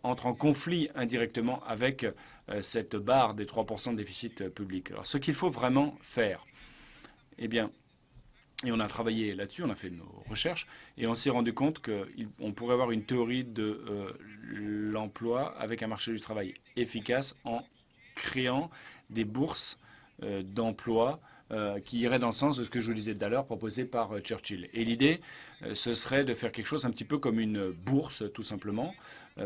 entre en conflit indirectement avec cette barre des 3% de déficit public. Alors ce qu'il faut vraiment faire, eh bien, et on a travaillé là-dessus, on a fait nos recherches, et on s'est rendu compte qu'on pourrait avoir une théorie de l'emploi avec un marché du travail efficace en créant des bourses d'emploi qui iraient dans le sens de ce que je vous disais tout à l'heure, proposé par Churchill. Et l'idée, ce serait de faire quelque chose un petit peu comme une bourse, tout simplement,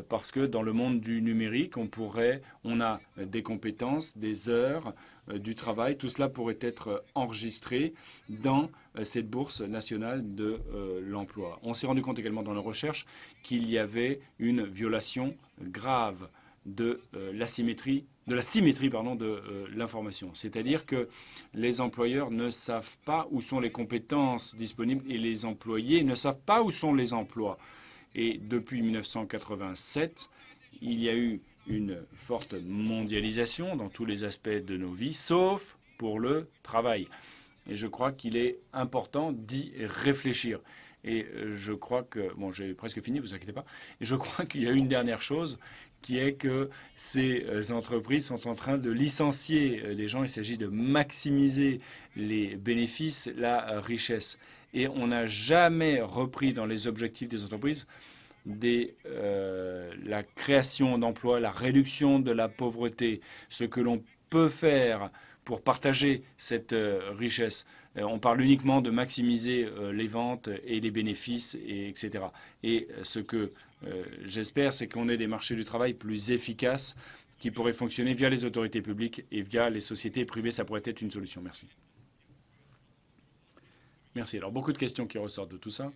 parce que dans le monde du numérique, on a des compétences, des heures, du travail. Tout cela pourrait être enregistré dans cette bourse nationale de l'emploi. On s'est rendu compte également dans nos recherches qu'il y avait une violation grave de la symétrie de l'information. C'est-à-dire que les employeurs ne savent pas où sont les compétences disponibles et les employés ne savent pas où sont les emplois. Et depuis 1987, il y a eu une forte mondialisation dans tous les aspects de nos vies, sauf pour le travail. Et je crois qu'il est important d'y réfléchir. Et je crois que... Bon, j'ai presque fini, vous inquiétez pas. Et je crois qu'il y a une dernière chose qui est que ces entreprises sont en train de licencier les gens. Il s'agit de maximiser les bénéfices, la richesse. Et on n'a jamais repris dans les objectifs des entreprises la création d'emplois, la réduction de la pauvreté, ce que l'on peut faire pour partager cette richesse. On parle uniquement de maximiser les ventes et les bénéfices, etc. Et ce que j'espère, c'est qu'on ait des marchés du travail plus efficaces qui pourraient fonctionner via les autorités publiques et via les sociétés privées. Ça pourrait être une solution. Merci. Merci. Alors, beaucoup de questions qui ressortent de tout ça.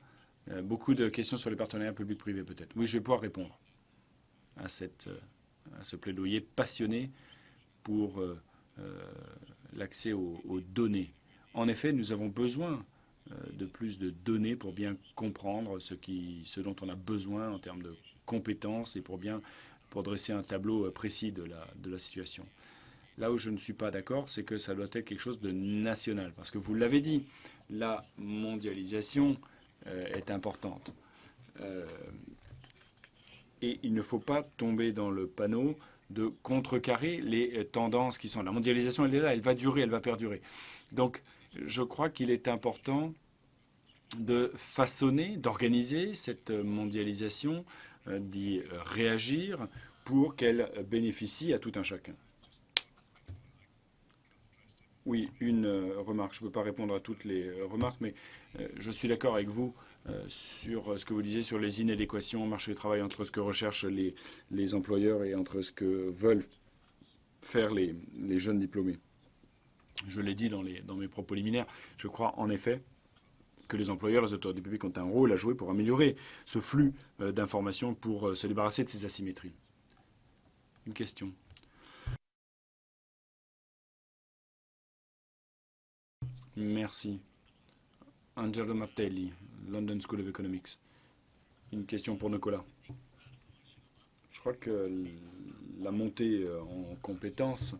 Beaucoup de questions sur les partenariats publics-privés, peut-être. Oui, je vais pouvoir répondre à ce plaidoyer passionné pour l'accès aux données. En effet, nous avons besoin de plus de données pour bien comprendre ce dont on a besoin en termes de compétences et pour dresser un tableau précis de la situation. Là où je ne suis pas d'accord, c'est que ça doit être quelque chose de national. Parce que vous l'avez dit, la mondialisation est importante. Et il ne faut pas tomber dans le panneau de contrecarrer les tendances qui sont là. La mondialisation, elle est là, elle va durer, elle va perdurer. Donc, je crois qu'il est important de façonner, d'organiser cette mondialisation d'y réagir pour qu'elle bénéficie à tout un chacun. Oui, une remarque. Je ne peux pas répondre à toutes les remarques, mais je suis d'accord avec vous sur ce que vous disiez sur les inadéquations au marché du travail entre ce que recherchent les employeurs et entre ce que veulent faire les jeunes diplômés. Je l'ai dit dans mes propos liminaires. Je crois en effet que les employeurs, les autorités publiques ont un rôle à jouer pour améliorer ce flux d'informations, pour se débarrasser de ces asymétries. Une question. Merci. Angelo Martelli, London School of Economics. Une question pour Nicolas. Je crois que la montée en compétences,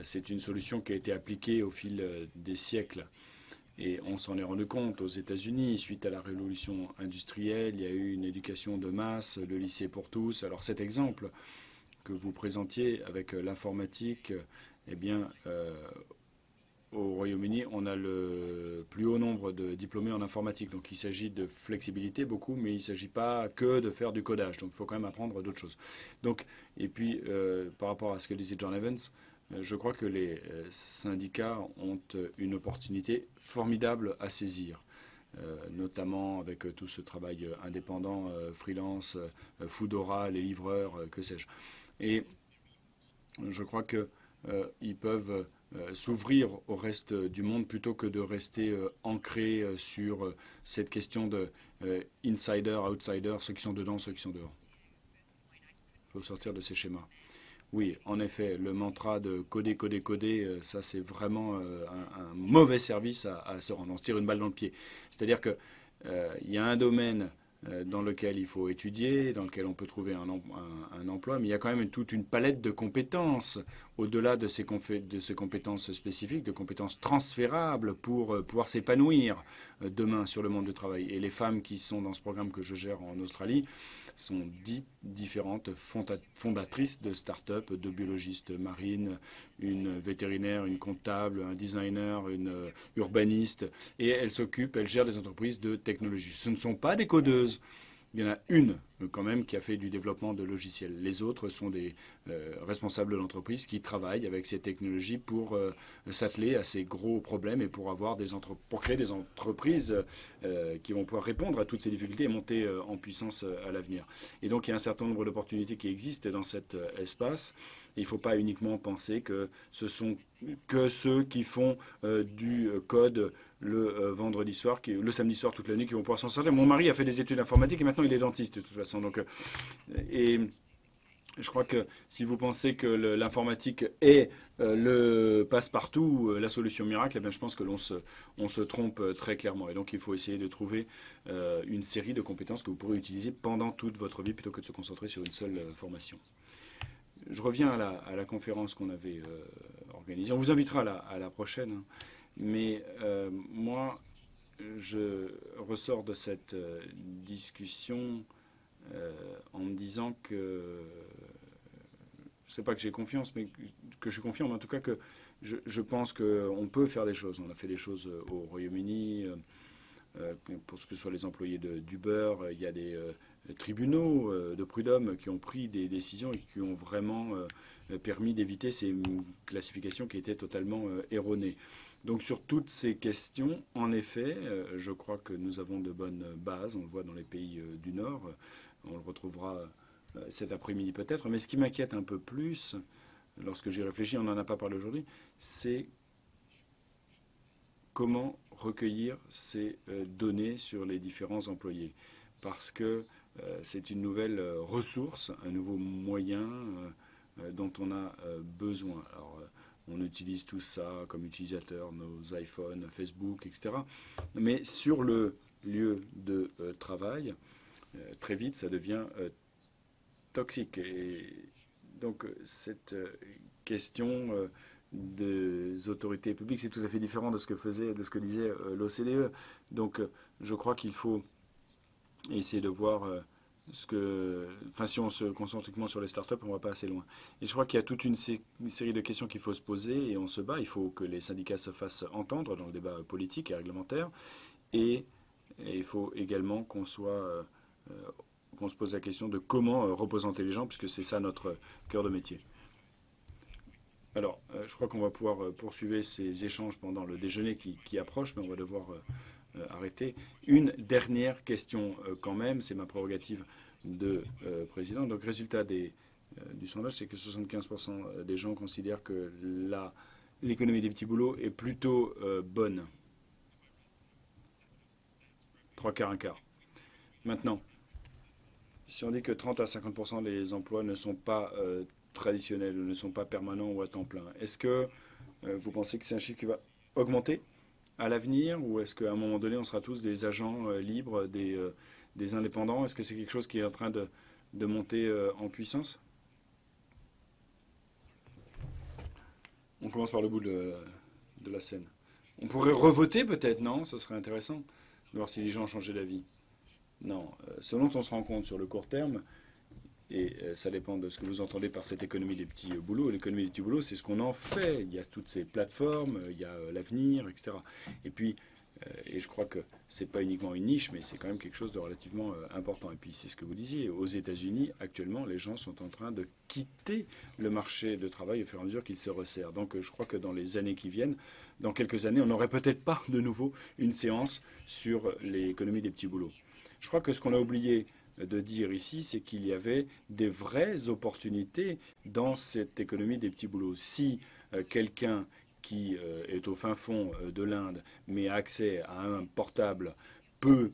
c'est une solution qui a été appliquée au fil des siècles. Et on s'en est rendu compte aux États-Unis, suite à la révolution industrielle, il y a eu une éducation de masse, le lycée pour tous. Alors cet exemple que vous présentiez avec l'informatique, eh bien, au Royaume-Uni, on a le plus haut nombre de diplômés en informatique. Donc il s'agit de flexibilité beaucoup, mais il ne s'agit pas que de faire du codage. Donc il faut quand même apprendre d'autres choses. Donc, et puis, par rapport à ce que disait John Evans, je crois que les syndicats ont une opportunité formidable à saisir, notamment avec tout ce travail indépendant, freelance, Foodora, les livreurs, que sais-je. Et je crois qu'ils peuvent s'ouvrir au reste du monde plutôt que de rester ancrés sur cette question de insider, outsider, ceux qui sont dedans, ceux qui sont dehors. Il faut sortir de ces schémas. Oui, en effet, le mantra de coder, coder, coder, ça c'est vraiment un mauvais service à se rendre. On se tire une balle dans le pied. C'est-à-dire qu'il y a un domaine dans lequel il faut étudier, dans lequel on peut trouver un emploi, mais il y a quand même toute une palette de compétences, au-delà de ces compétences spécifiques, de compétences transférables pour pouvoir s'épanouir demain sur le monde du travail. Et les femmes qui sont dans ce programme que je gère en Australie sont différentes fondatrices de start-up, de biologistes marines, une vétérinaire, une comptable, un designer, une urbaniste, et elles gèrent des entreprises de technologie. Ce ne sont pas des codeuses. Il y en a une quand même qui a fait du développement de logiciels. Les autres sont des responsables de l'entreprise qui travaillent avec ces technologies pour s'atteler à ces gros problèmes et pour créer des entreprises qui vont pouvoir répondre à toutes ces difficultés et monter en puissance à l'avenir. Et donc il y a un certain nombre d'opportunités qui existent dans cet espace. Et il ne faut pas uniquement penser que ce sont que ceux qui font du code le vendredi soir, le samedi soir toute la nuit, qui vont pouvoir s'en sortir. Mon mari a fait des études informatiques et maintenant il est dentiste de toute façon. Donc, et je crois que si vous pensez que l'informatique est le passe-partout, la solution miracle, eh bien, je pense que on se trompe très clairement. Et donc il faut essayer de trouver une série de compétences que vous pourrez utiliser pendant toute votre vie plutôt que de se concentrer sur une seule formation. Je reviens à la conférence qu'on avait organisée. On vous invitera à la prochaine. Hein. Mais moi, je ressors de cette discussion en me disant que, c'est pas que j'ai confiance, mais que je suis confiant, mais en tout cas que je pense qu'on peut faire des choses. On a fait des choses au Royaume-Uni, pour ce que ce soit les employés d'Uber, il y a des tribunaux de prud'homme qui ont pris des décisions et qui ont vraiment permis d'éviter ces classifications qui étaient totalement erronées. Donc sur toutes ces questions, en effet, je crois que nous avons de bonnes bases. On le voit dans les pays du Nord. On le retrouvera cet après-midi peut-être. Mais ce qui m'inquiète un peu plus, lorsque j'y réfléchis, on n'en a pas parlé aujourd'hui, c'est comment recueillir ces données sur les différents employés. Parce que c'est une nouvelle ressource, un nouveau moyen dont on a besoin. Alors, on utilise tout ça comme utilisateur, nos iPhones, Facebook, etc. Mais sur le lieu de travail, très vite, ça devient toxique. Et donc, cette question des autorités publiques, c'est tout à fait différent de ce que disait l'OCDE. Donc, je crois qu'il faut essayer de voir si on se concentre uniquement sur les startups, on ne va pas assez loin. Et je crois qu'il y a toute une série de questions qu'il faut se poser et on se bat. Il faut que les syndicats se fassent entendre dans le débat politique et réglementaire. Et il faut également qu'on soit qu'on se pose la question de comment représenter les gens, puisque c'est ça notre cœur de métier. Alors, je crois qu'on va pouvoir poursuivre ces échanges pendant le déjeuner qui approche, mais on va devoir arrêter. Une dernière question quand même, c'est ma prérogative de président. Donc, résultat du sondage, c'est que 75% des gens considèrent que l'économie des petits boulots est plutôt bonne. 3 quarts, 1 quart. Maintenant, si on dit que 30 à 50% des emplois ne sont pas traditionnels, ne sont pas permanents ou à temps plein, est-ce que vous pensez que c'est un chiffre qui va augmenter à l'avenir, ou est-ce qu'à un moment donné, on sera tous des agents libres, des indépendants? Est-ce que c'est quelque chose qui est en train de monter en puissance? On commence par le bout de la scène. On pourrait revoter peut-être, non? Ce serait intéressant de voir si les gens ont changé d'avis. Non, ce dont on se rend compte sur le court terme, et ça dépend de ce que vous entendez par cette économie des petits boulots. L'économie des petits boulots, c'est ce qu'on en fait. Il y a toutes ces plateformes, il y a l'avenir, etc. Et puis, et je crois que ce n'est pas uniquement une niche, mais c'est quand même quelque chose de relativement important. Et puis, c'est ce que vous disiez. Aux États-Unis, actuellement, les gens sont en train de quitter le marché de travail au fur et à mesure qu'il se resserre. Donc, je crois que dans les années qui viennent, dans quelques années, on n'aurait peut-être pas de nouveau une séance sur l'économie des petits boulots. Je crois que ce qu'on a oublié de dire ici, c'est qu'il y avait des vraies opportunités dans cette économie des petits boulots. Si quelqu'un qui est au fin fond de l'Inde, mais a accès à un portable, peut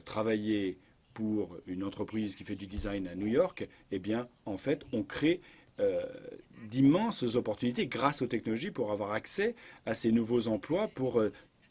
travailler pour une entreprise qui fait du design à New York, eh bien, en fait, on crée d'immenses opportunités grâce aux technologies pour avoir accès à ces nouveaux emplois pour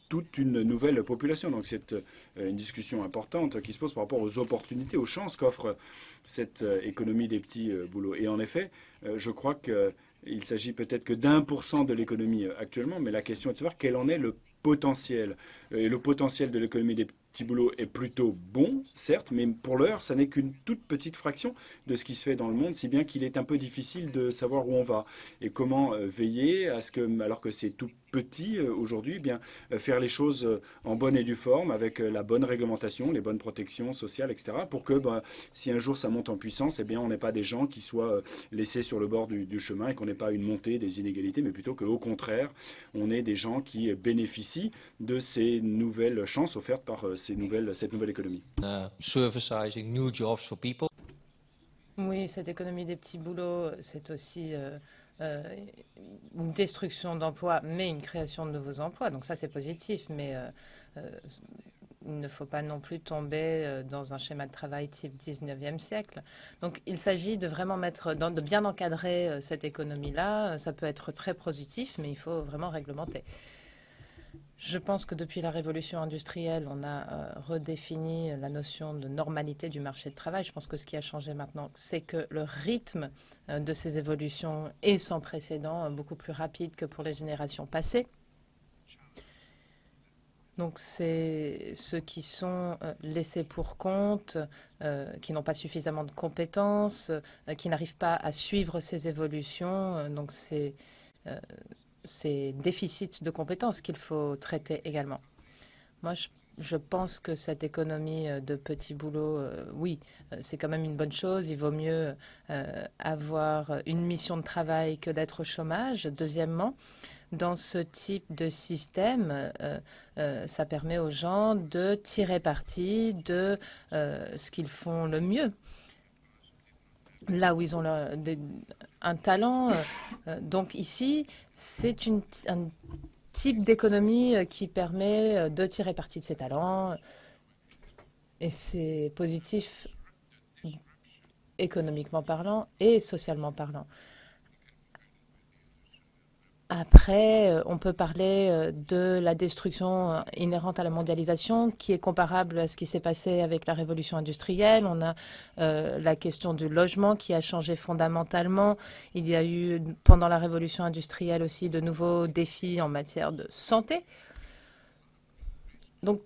toute une nouvelle population. Donc c'est une discussion importante qui se pose par rapport aux opportunités, aux chances qu'offre cette économie des petits boulots. Et en effet, je crois qu'il s'agit peut-être que d'1% de l'économie actuellement, mais la question est de savoir quel en est le potentiel. Et le potentiel de l'économie des petits boulots est plutôt bon, certes, mais pour l'heure, ça n'est qu'une toute petite fraction de ce qui se fait dans le monde, si bien qu'il est un peu difficile de savoir où on va et comment veiller à ce que, alors que c'est tout petit aujourd'hui, eh bien faire les choses en bonne et due forme, avec la bonne réglementation, les bonnes protections sociales, etc., pour que si un jour ça monte en puissance, eh bien on n'ait pas des gens qui soient laissés sur le bord du chemin et qu'on n'ait pas une montée des inégalités, mais plutôt qu'au contraire, on ait des gens qui bénéficient de ces nouvelles chances offertes par cette nouvelle économie. Servicizing new jobs for people. Oui, cette économie des petits boulots, c'est aussi une destruction d'emplois, mais une création de nouveaux emplois. Donc ça, c'est positif, mais il ne faut pas non plus tomber dans un schéma de travail type 19e siècle. Donc il s'agit de vraiment de bien encadrer cette économie-là. Ça peut être très positif, mais il faut vraiment réglementer. Je pense que depuis la révolution industrielle, on a redéfini la notion de normalité du marché de travail. Je pense que ce qui a changé maintenant, c'est que le rythme de ces évolutions est sans précédent, beaucoup plus rapide que pour les générations passées. Donc c'est ceux qui sont laissés pour compte, qui n'ont pas suffisamment de compétences, qui n'arrivent pas à suivre ces évolutions. Donc c'est ces déficits de compétences qu'il faut traiter également. Moi, je pense que cette économie de petits boulots, oui, c'est quand même une bonne chose. Il vaut mieux avoir une mission de travail que d'être au chômage. Deuxièmement, dans ce type de système, ça permet aux gens de tirer parti de ce qu'ils font le mieux. Là où ils ont un talent. Donc ici, c'est un type d'économie qui permet de tirer parti de ses talents. Et c'est positif économiquement parlant et socialement parlant. Après, on peut parler de la destruction inhérente à la mondialisation qui est comparable à ce qui s'est passé avec la révolution industrielle. On a la question du logement qui a changé fondamentalement. Il y a eu, pendant la révolution industrielle aussi, de nouveaux défis en matière de santé. Donc,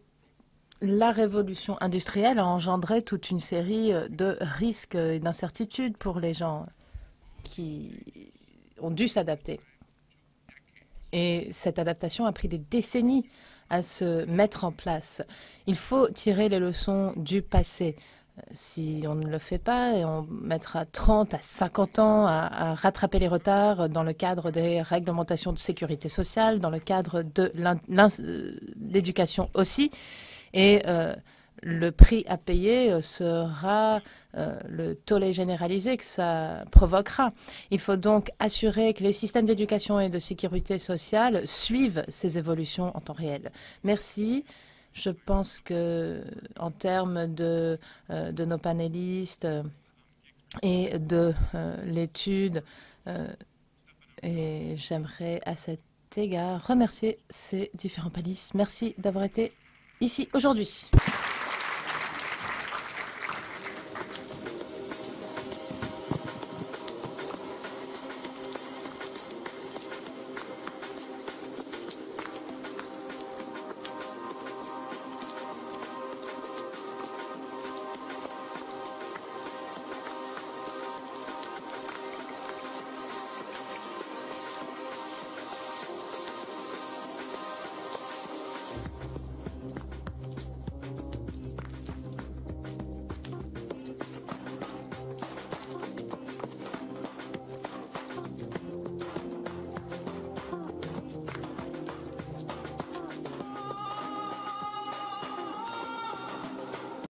la révolution industrielle a engendré toute une série de risques et d'incertitudes pour les gens qui ont dû s'adapter. Et cette adaptation a pris des décennies à se mettre en place. Il faut tirer les leçons du passé. Si on ne le fait pas, et on mettra 30 à 50 ans à rattraper les retards dans le cadre des réglementations de sécurité sociale, dans le cadre de l'éducation aussi. Et le prix à payer sera le tollé généralisé que ça provoquera. Il faut donc assurer que les systèmes d'éducation et de sécurité sociale suivent ces évolutions en temps réel. Merci. Je pense que, en termes de nos panélistes et de l'étude, et j'aimerais à cet égard remercier ces différents panélistes. Merci d'avoir été ici aujourd'hui.